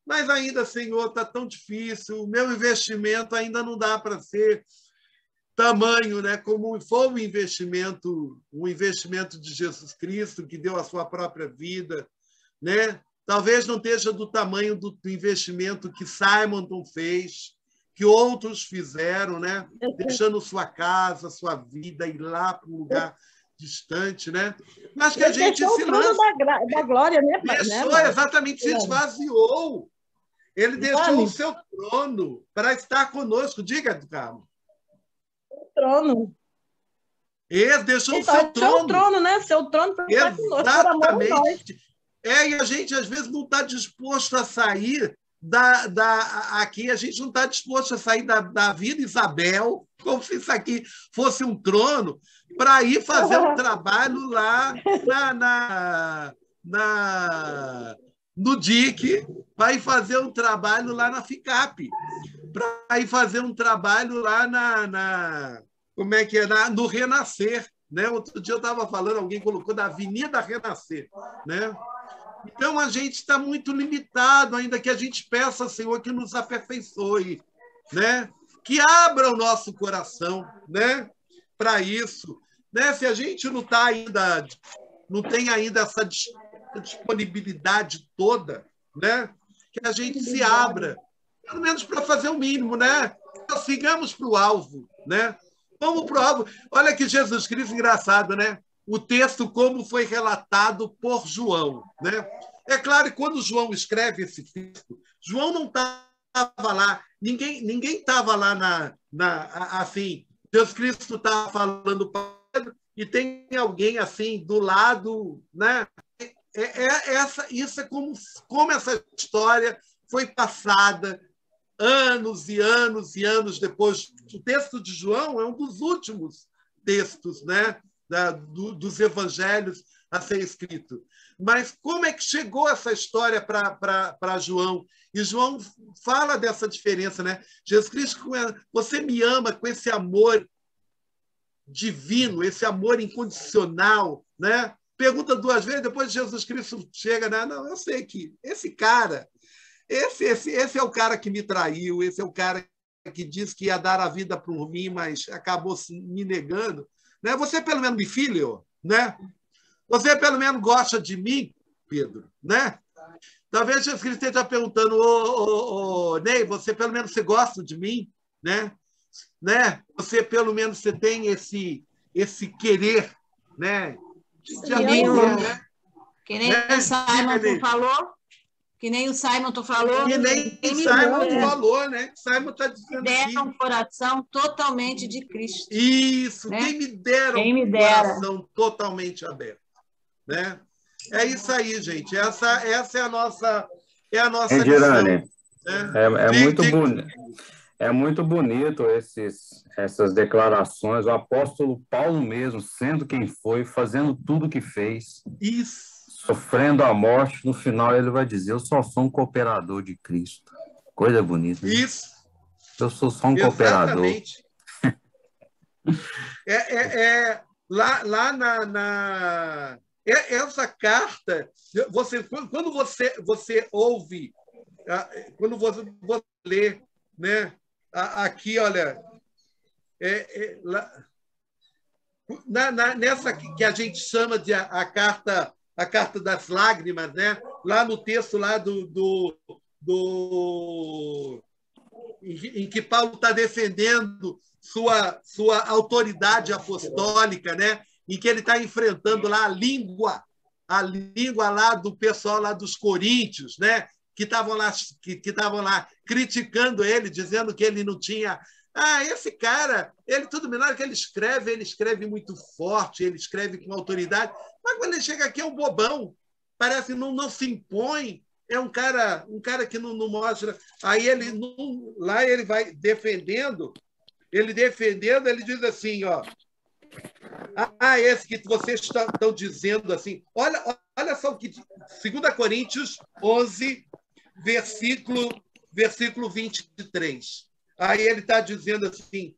Mas ainda, Senhor, está tão difícil. O meu investimento ainda não dá para ser tamanho, né? Como foi o investimento de Jesus Cristo, que deu a sua própria vida, né? Talvez não esteja do tamanho do investimento que Simonton fez, que outros fizeram, né? Deixando sua casa, sua vida, ir lá para um lugar distante, né? Mas que a gente se lança. Da glória, né? Deixou, exatamente, se esvaziou. Ele deixou o seu trono para estar conosco. Diga, Carlos. O trono. Ele deixou o seu trono. Seu trono, né? Seu trono para estar conosco. Exatamente. E a gente, às vezes, não está disposto a sair aqui, a gente não está disposto a sair da Vila Isabel, como se isso aqui fosse um trono, para ir fazer um trabalho lá no DIC, para ir fazer um trabalho lá na FICAP, para ir fazer um trabalho lá como é que é? No Renascer. Né? Outro dia eu estava falando, alguém colocou da Avenida Renascer. Né? Então, a gente está muito limitado, ainda que a gente peça, Senhor, que nos aperfeiçoe, né? Que abra o nosso coração, né? Para isso. Né? Se a gente não tem ainda essa disponibilidade toda, né? Que a gente se abra, pelo menos para fazer o mínimo, né? Nós sigamos para o alvo, né? Vamos para o alvo. Olha que Jesus Cristo, engraçado, né? O texto como foi relatado por João, né? É claro que quando João escreve esse texto, João não estava lá, ninguém estava lá assim, Jesus Cristo estava falando para Pedro e tem alguém assim do lado, né? Isso é como essa história foi passada anos e anos e anos depois. O texto de João é um dos últimos textos, né? Dos evangelhos a ser escrito. Mas como é que chegou essa história para João? E João fala dessa diferença, né? Jesus Cristo, você me ama com esse amor divino, esse amor incondicional, né? Pergunta duas vezes, depois Jesus Cristo chega, né? Não, eu sei que esse cara, esse é o cara que me traiu, esse é o cara que disse que ia dar a vida por mim, mas acabou me negando. Né? Você pelo menos me filho, né? Você pelo menos gosta de mim, Pedro, né? Talvez Jesus Cristo esteja perguntando, Ney, você pelo menos você gosta de mim, né? Você pelo menos você tem esse querer, né? De amor, né? Que nem o Simonton falou. Que nem o Simonton falou. Que nem o Simonton falou, né? Simon está dizendo deram um coração totalmente de Cristo. Isso, né? quem me dera um coração totalmente aberto. Né? É isso aí, gente. Essa é a nossa lição. Né? É muito bonito essas declarações. O apóstolo Paulo mesmo, sendo quem foi, fazendo tudo o que fez. Isso. Sofrendo a morte, no final ele vai dizer, eu só sou um cooperador de Cristo. Coisa bonita. Né? Isso. Eu sou só um cooperador. Exatamente. Lá essa carta, quando você ouve, quando você lê, né? Aqui, olha, nessa que a gente chama de a carta das lágrimas, né? Lá no texto lá em que Paulo está defendendo sua autoridade apostólica, né? Em que ele está enfrentando lá a língua lá do pessoal lá dos coríntios, né? Que estavam lá criticando ele, dizendo que ele não tinha. Esse cara, tudo melhor que ele escreve muito forte, ele escreve com autoridade, mas quando ele chega aqui é um bobão, parece não se impõe, é um cara que não mostra. Aí ele lá ele vai defendendo, ele diz assim, ó, esse que vocês estão dizendo assim, olha só o que 2 Coríntios 11, versículo 23. Aí ele está dizendo assim,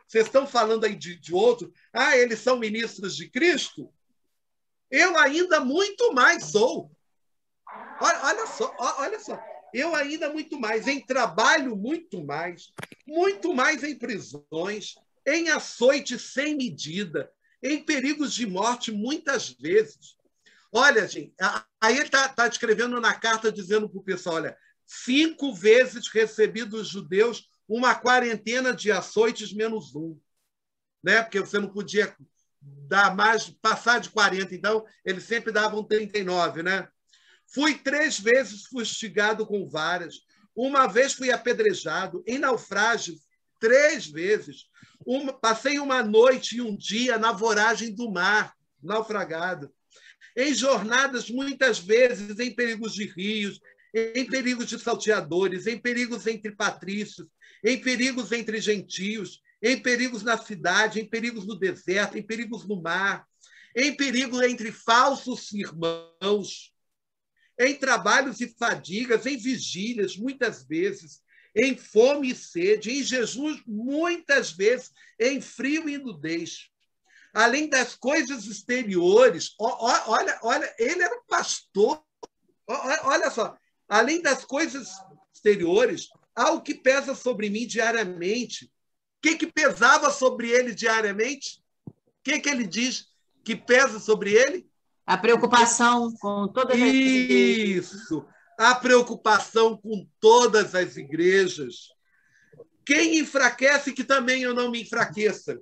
vocês estão falando aí de outro, eles são ministros de Cristo? Eu ainda muito mais sou. Olha só. Eu ainda muito mais, em trabalho muito mais em prisões, em açoites sem medida, em perigos de morte muitas vezes. Olha, gente, aí ele está escrevendo na carta dizendo para o pessoal, olha, 5 vezes recebi dos judeus uma quarentena de açoites menos 1, né? Porque você não podia dar mais, passar de 40, então eles sempre davam 39, né? Fui 3 vezes fustigado com varas, uma vez fui apedrejado, em naufrágio 3 vezes, passei uma noite e um dia na voragem do mar, naufragado, em jornadas muitas vezes em perigos de rios, em perigos de salteadores, em perigos entre patrícios, em perigos entre gentios, em perigos na cidade, em perigos no deserto, em perigos no mar, em perigo entre falsos irmãos, em trabalhos e fadigas, em vigílias, muitas vezes, em fome e sede, em jejum, muitas vezes, em frio e nudez. Além das coisas exteriores, olha, ele era um pastor, olha só, além das coisas exteriores, há o que pesa sobre mim diariamente. O que pesava sobre ele diariamente? O que ele diz que pesa sobre ele? A preocupação com todas as igrejas. Isso, a preocupação com todas as igrejas. Quem enfraquece, que também eu não me enfraqueça.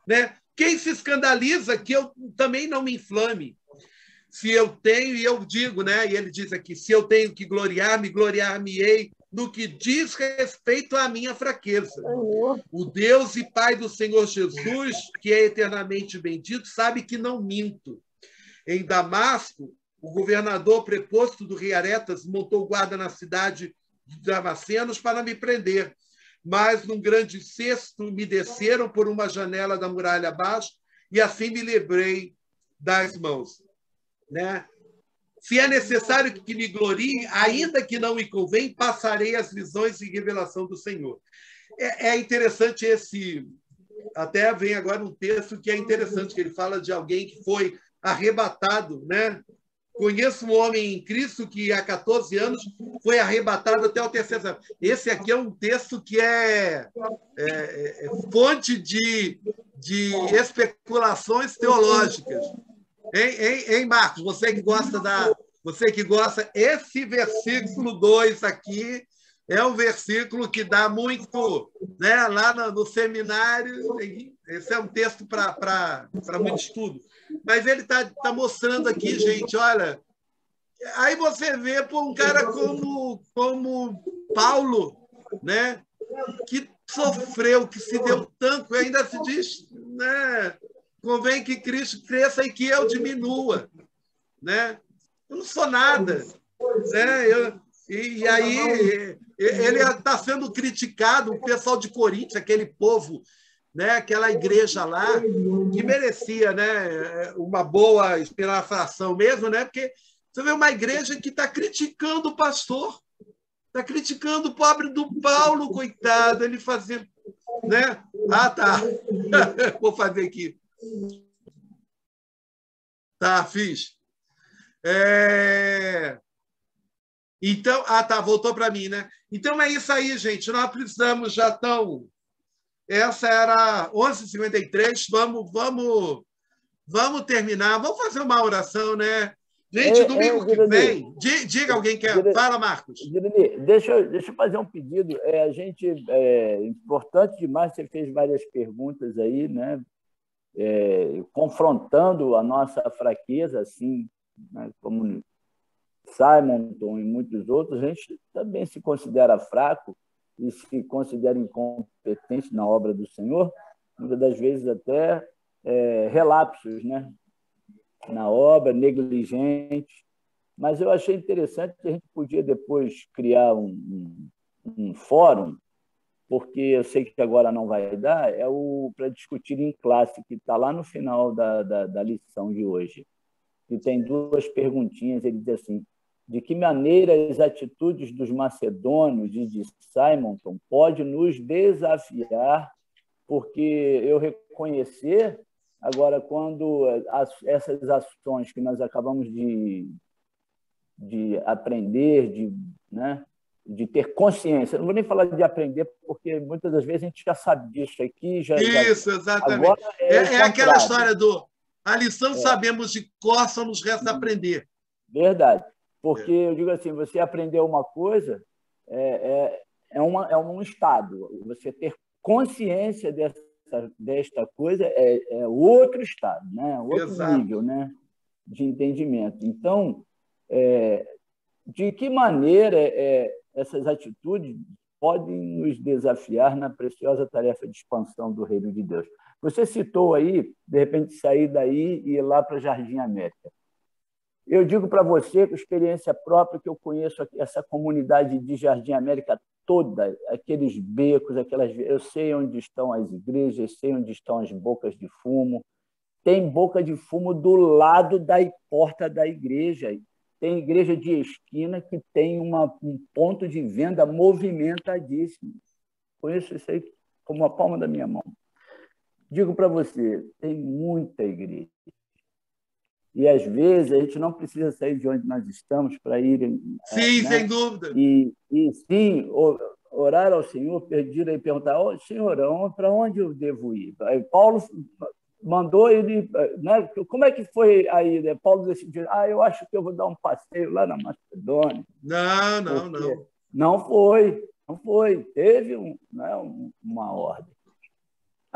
Né? Quem se escandaliza, que eu também não me inflame. Se eu tenho, e eu digo, né? E ele diz aqui, se eu tenho que gloriar-me, gloriar-me-ei no que diz respeito à minha fraqueza. O Deus e Pai do Senhor Jesus, que é eternamente bendito, sabe que não minto. Em Damasco, o governador preposto do rei Aretas montou guarda na cidade de Damascenos para me prender. Mas, num grande cesto, me desceram por uma janela da muralha abaixo e assim me livrei das mãos. Né? Se é necessário que me glorie, ainda que não me convém, passarei as visões e revelação do Senhor. É interessante esse... Até vem agora um texto que é interessante, que ele fala de alguém que foi arrebatado, né? Conheço um homem em Cristo que há 14 anos foi arrebatado até o terceiro ano. Esse aqui é um texto que é fonte de especulações teológicas. Hein, Marcos? Você que gosta, esse versículo 2 aqui é um versículo que dá muito, né? Lá no seminário, esse é um texto para muito estudo. Mas ele está mostrando aqui, gente, olha, aí você vê um cara como Paulo, né? Que sofreu, que se deu tanto, e ainda se diz, né? Convém que Cristo cresça e que eu diminua, né? Eu não sou nada, né? E aí ele está sendo criticado, o pessoal de Corinto, aquele povo, né? Aquela igreja lá, que merecia, né? Uma boa inspiração mesmo, né? Porque você vê uma igreja que está criticando o pastor, está criticando o pobre do Paulo, coitado, ele fazendo, né? Tá. Vou fazer aqui. Tá, fiz. Então, tá, voltou para mim, né? Então é isso aí, gente. Nós precisamos já tão. Essa era 11h53. Vamos terminar. Vamos fazer uma oração, né? Gente, domingo que vem. Diga alguém quer. Fala, Marcos. Deixa eu fazer um pedido. A gente é importante demais. Você fez várias perguntas aí, né? Confrontando a nossa fraqueza, assim, né? Como Simonton e muitos outros, a gente também se considera fraco e se considera incompetente na obra do Senhor, muitas das vezes até relapsos, né? Na obra, negligente. Mas eu achei interessante que a gente podia depois criar um fórum, porque eu sei que agora não vai dar, para discutir em classe, que está lá no final da lição de hoje. E tem 2 perguntinhas, ele diz assim: de que maneira as atitudes dos macedônios e de Simonton pode nos desafiar, porque eu reconhecer, agora, quando essas ações que nós acabamos de aprender, né, de ter consciência, não vou nem falar de aprender, porque muitas das vezes a gente já sabe disso aqui. Isso, exatamente. Agora é aquela contrário. história a lição sabemos de cor, só nos resta aprender. Verdade. Porque eu digo assim, você aprender uma coisa é um estado. Você ter consciência desta coisa é outro estado, né? Outro Exato. nível, né, de entendimento. Então, de que maneira essas atitudes podem nos desafiar na preciosa tarefa de expansão do Reino de Deus? Você citou aí, de repente, sair daí e ir lá para Jardim América. Eu digo para você, com experiência própria, que eu conheço essa comunidade de Jardim América toda, aqueles becos, eu sei onde estão as igrejas, sei onde estão as bocas de fumo. Tem boca de fumo do lado da porta da igreja. Tem igreja de esquina que tem um ponto de venda movimentadíssimo. Conheço isso aí como a palma da minha mão. Digo para você, tem muita igreja. E, às vezes, a gente não precisa sair de onde nós estamos para ir... Sim, né? sem dúvida. E sim, orar ao Senhor, pedir e perguntar: Senhor, para onde eu devo ir? Aí Paulo mandou ele... Né? Como é que foi aí? Né? Paulo decidiu: eu acho que eu vou dar um passeio lá na Macedônia. Não. Não foi. Teve uma ordem.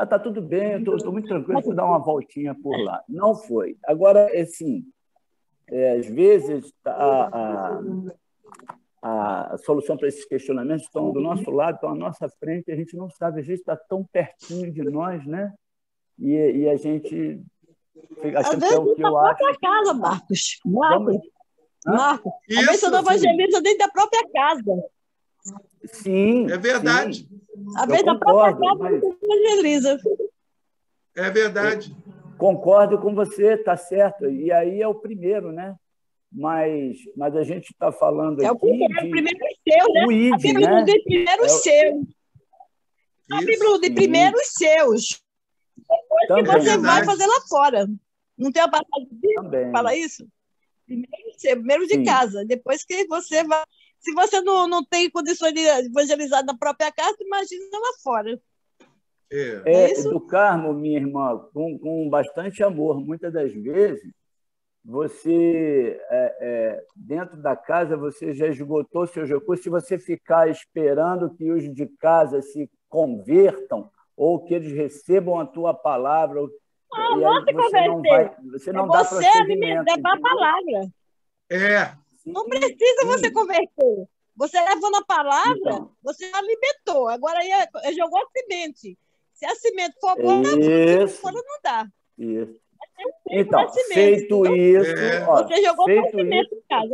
Está tudo bem, eu estou muito tranquilo, vou dar uma voltinha por lá. Não foi. Agora, assim, às vezes a solução para esses questionamentos estão do nosso lado, estão à nossa frente, a gente não sabe, a gente está tão pertinho de nós, né? E a gente fica achando que é o que eu acho. Da casa, Marcos. Marcos. Isso, às vezes eu não evangelizo dentro da própria casa. Sim. É verdade. Sim. Às vezes a própria casa não evangeliza. É verdade. Concordo com você, está certo. E aí é o primeiro, né? Mas a gente está falando aqui... primeiro seu, né? ID, a Bíblia nos diz primeiro os seus. A Bíblia nos diz primeiro os seus. Depois também, que você vai fazer lá fora. Não tem uma passagem que fala isso? Primeiro seu, primeiro de casa. Depois que você vai... Se você não tem condições de evangelizar na própria casa, imagina lá fora. Educar, minha irmã, com bastante amor. Muitas das vezes, você, dentro da casa, você já esgotou seus recursos. Se você ficar esperando que os de casa se convertam ou que eles recebam a tua palavra... Você não dá prosseguimento. Você levar a palavra. Não precisa você converter. Você levando a palavra, você alimentou. Agora jogou a semente. Se a semente for boa, não dá. Isso. Então, feito isso... Você jogou a semente em casa.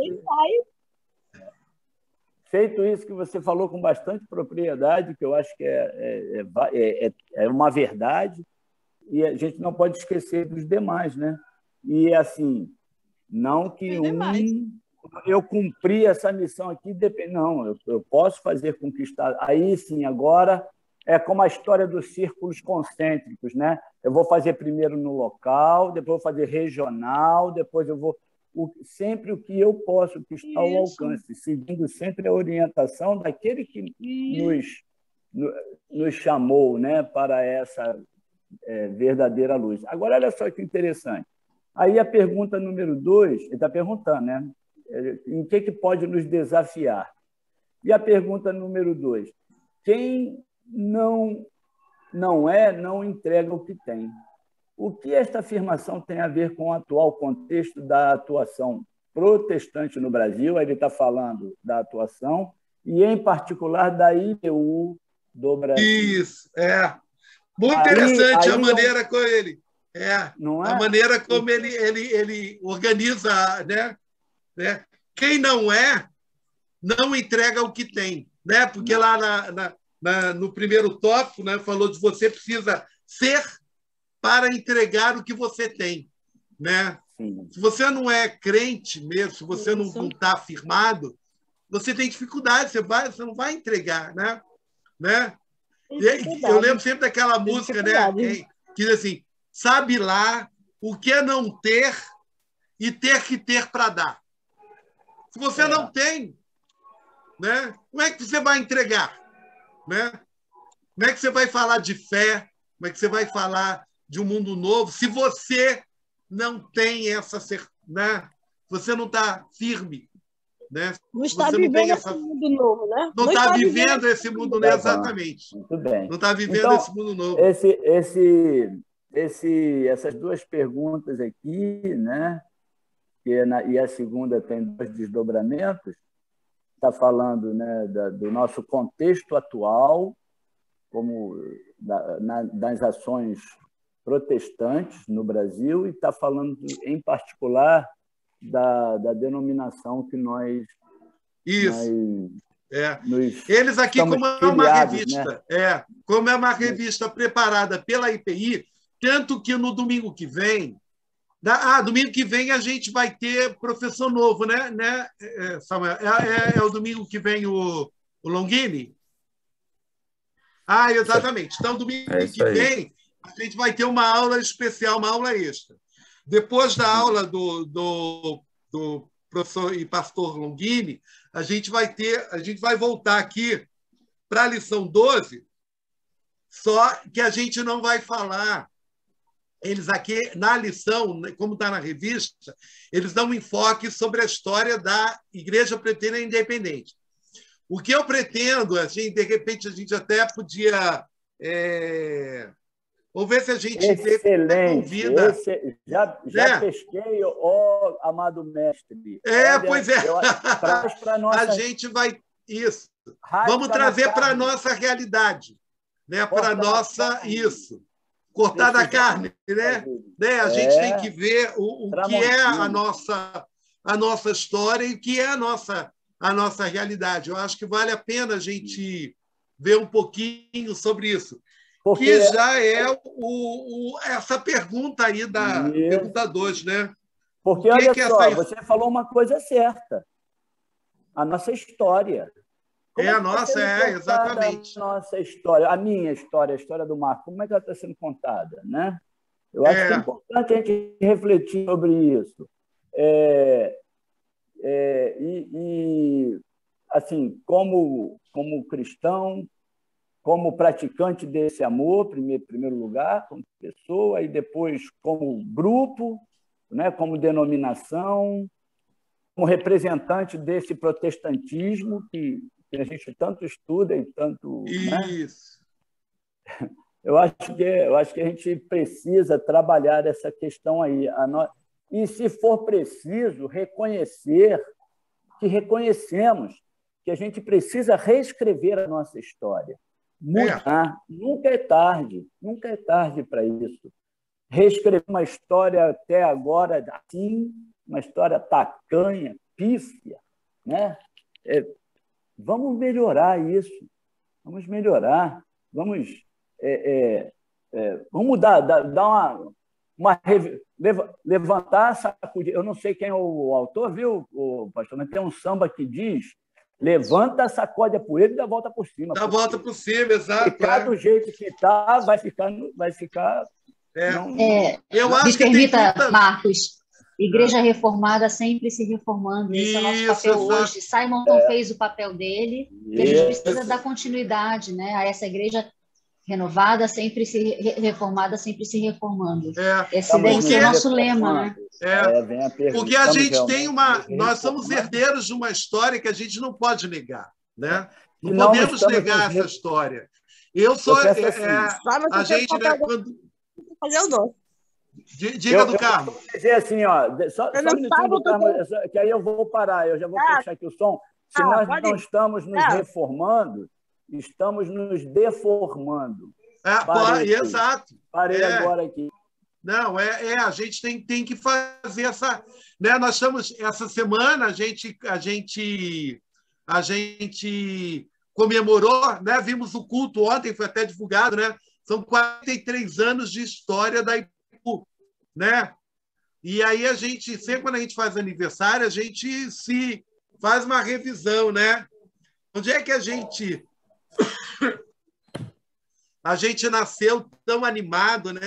Feito isso que você falou com bastante propriedade, que eu acho que é uma verdade, e a gente não pode esquecer dos demais, né? E, assim, não que eu cumpri essa missão aqui, não, eu posso fazer conquistar. Aí sim, agora é como a história dos círculos concêntricos, né? Eu vou fazer primeiro no local, depois vou fazer regional, depois eu vou... sempre o que eu posso, que está ao alcance, seguindo sempre a orientação daquele que nos chamou, né, para essa verdadeira luz. Agora, olha só que interessante. Aí a pergunta número 2, ele está perguntando, né? Em que pode nos desafiar? E a pergunta número 2, quem não entrega o que tem? O que esta afirmação tem a ver com o atual contexto da atuação protestante no Brasil? Ele está falando da atuação e, em particular, da IBU do Brasil. Isso, muito interessante a maneira como ele... Não é? A maneira como ele organiza, né? Quem não é, não entrega o que tem, né? Porque lá no primeiro tópico, né, falou de você precisa ser para entregar o que você tem, né? Sim. Se você não é crente mesmo, se você não está afirmado, você tem dificuldade, você não vai entregar, né? Eu lembro sempre daquela música, né, que diz assim, sabe lá o que é não ter e ter que ter para dar. Se você não tem, né, como é que você vai entregar? Né? Como é que você vai falar de fé? Como é que você vai falar de um mundo novo se você não tem essa certeza, né? Você não está firme, né? Não está você não vivendo tem essa... esse mundo novo, né? Não está vivendo esse mundo novo, exatamente. Muito bem. Não está vivendo então, esse mundo novo. Essas duas perguntas aqui, né? E a segunda tem 2 desdobramentos. Está falando, né, do nosso contexto atual, como das ações protestantes no Brasil, e está falando, em particular, da denominação que nós... Isso. Nós eles aqui, como é uma revista, né? Como é uma revista preparada pela IPI, tanto que no domingo que vem... domingo que vem a gente vai ter professor novo, né, Samuel? É o domingo que vem o Longini? Exatamente. Então, domingo que vem, a gente vai ter uma aula especial, uma aula extra. Depois da aula do professor e pastor Longini, a gente vai voltar aqui para a lição 12, só que a gente não vai falar. Eles aqui, na lição, como está na revista, eles dão um enfoque sobre a história da Igreja Presbiteriana Independente. O que eu pretendo, assim, de repente, a gente até podia... Vamos ver se a gente convida... Já pesquei, amado mestre. Pois é. Traz pra nossa... A gente vai... Isso. Vamos trazer para a nossa realidade. Né? Para a nossa... Isso. Cortar da carne, né? A gente tem que ver o que é a nossa história e o que é a nossa realidade. Eu acho que vale a pena a gente ver um pouquinho sobre isso. Que já é essa pergunta aí da pergunta 2, né? Porque, olha só, você falou uma coisa certa. A nossa história. Exatamente. A nossa história, a minha história, a história do Marco, como é que ela está sendo contada, né? Eu acho que é importante a gente refletir sobre isso. Assim, como cristão, como praticante desse amor, em primeiro lugar, como pessoa, e depois como grupo, né? Como denominação, como representante desse protestantismo que a gente tanto estuda e tanto... Isso. Né? Eu acho que a gente precisa trabalhar essa questão aí. E, se for preciso, reconhecer que reconhecemos que a gente precisa reescrever a nossa história. Mudar. Nunca é tarde para isso. Reescrever uma história até agora assim, uma história tacanha, pífia, né? Vamos melhorar isso. Vamos melhorar. Vamos dar levantar, sacudir. Eu não sei quem é o autor, viu, pastor, mas tem um samba que diz: levanta, sacode a poeira e dá a volta por cima. Dá a volta por cima, exato. Ficar do jeito que está, vai ficar. Eu acho me que permita, Marcos. Igreja reformada sempre se reformando. Esse é o nosso papel hoje. Simonton fez o papel dele, e a gente precisa dar continuidade, né, a essa igreja renovada, sempre se reformada, sempre se reformando. Esse deve ser o nosso lema, né? Porque a gente tem nós somos herdeiros de uma história que a gente não pode negar, né? Não podemos negar essa história. Eu sou a gente, né, quando fazer o doce. Diga do Carlos. Vou dizer assim, só um minutinho do Carlos, que aí eu vou parar, eu já vou fechar aqui o som. Se nós não estamos nos reformando, estamos nos deformando. Exato. Parei agora aqui. Não, a gente tem que fazer essa, né? Nós estamos essa semana a gente comemorou, né? Vimos o culto ontem, foi até divulgado, né? São 43 anos de história da Ipu, né? E aí sempre quando a gente faz aniversário, a gente se faz uma revisão, né? Onde é que a gente nasceu tão animado, né?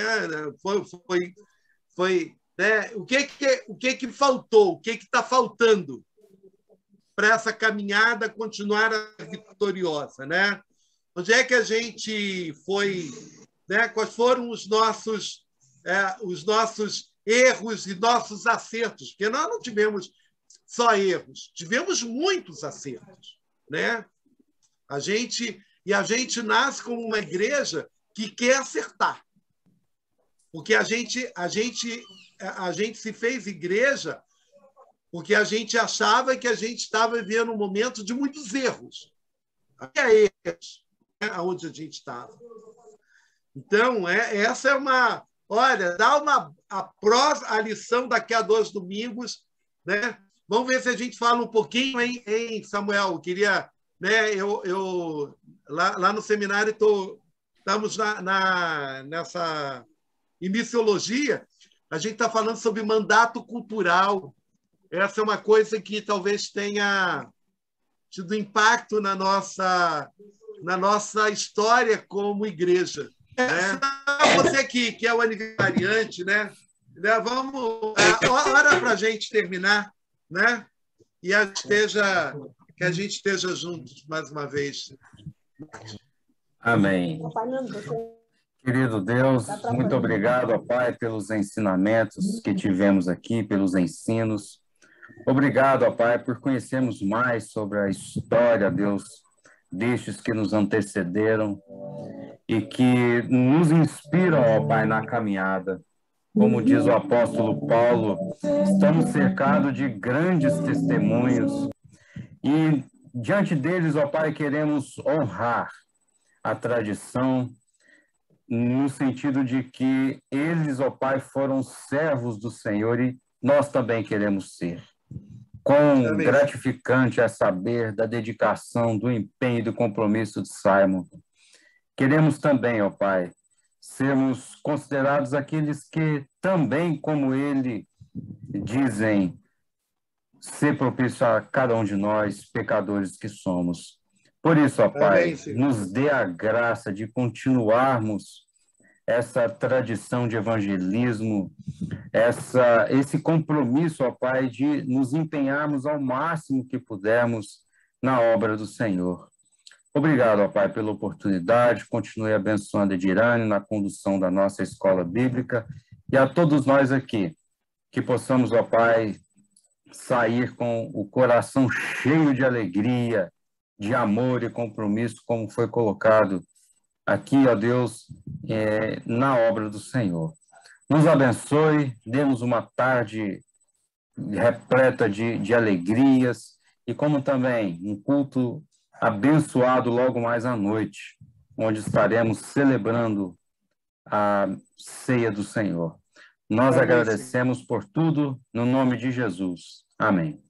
Foi, né? O que que faltou? O que está faltando para essa caminhada continuar vitoriosa, né? Onde é que a gente foi, né? Quais foram os nossos erros e nossos acertos? Porque nós não tivemos só erros, tivemos muitos acertos, né? A gente nasce como uma igreja que quer acertar, porque a gente se fez igreja porque a gente achava que a gente estava vivendo um momento de muitos erros. Havia erros, né, onde a gente estava. Então, essa é uma... Olha, dá a lição daqui a 2 domingos, né? Vamos ver se a gente fala um pouquinho, hein, Samuel? Eu queria... Né, eu lá no seminário estamos nessa em missiologia, a gente está falando sobre mandato cultural. Essa é uma coisa que talvez tenha tido impacto na nossa história como igreja. Né? Você que é o aniversariante, né? Vamos, hora para a gente terminar, né? E que a gente esteja juntos mais uma vez. Amém. Querido Deus, muito obrigado, ó Pai, pelos ensinamentos que tivemos aqui, pelos ensinos. Obrigado, ó Pai, por conhecermos mais sobre a história, Deus, destes que nos antecederam e que nos inspiram, ó Pai, na caminhada. Como diz o apóstolo Paulo, estamos cercados de grandes testemunhos e diante deles, ó Pai, queremos honrar a tradição no sentido de que eles, ó Pai, foram servos do Senhor e nós também queremos ser. Quão gratificante é saber da dedicação, do empenho e do compromisso de Simon. Queremos também, ó Pai, sermos considerados aqueles que também, como ele, dizem ser propício a cada um de nós, pecadores que somos. Por isso, ó Pai, nos dê a graça de continuarmos essa tradição de evangelismo, esse compromisso, ó Pai, de nos empenharmos ao máximo que pudermos na obra do Senhor. Obrigado, ó Pai, pela oportunidade. Continue abençoando a Edirane na condução da nossa escola bíblica e a todos nós aqui, que possamos, ó Pai, sair com o coração cheio de alegria, de amor e compromisso, como foi colocado aqui, ó Deus, na obra do Senhor. Nos abençoe, dê-nos uma tarde repleta de alegrias e como também um culto abençoado logo mais à noite, onde estaremos celebrando a ceia do Senhor. Nós agradecemos por tudo, no nome de Jesus. Amém.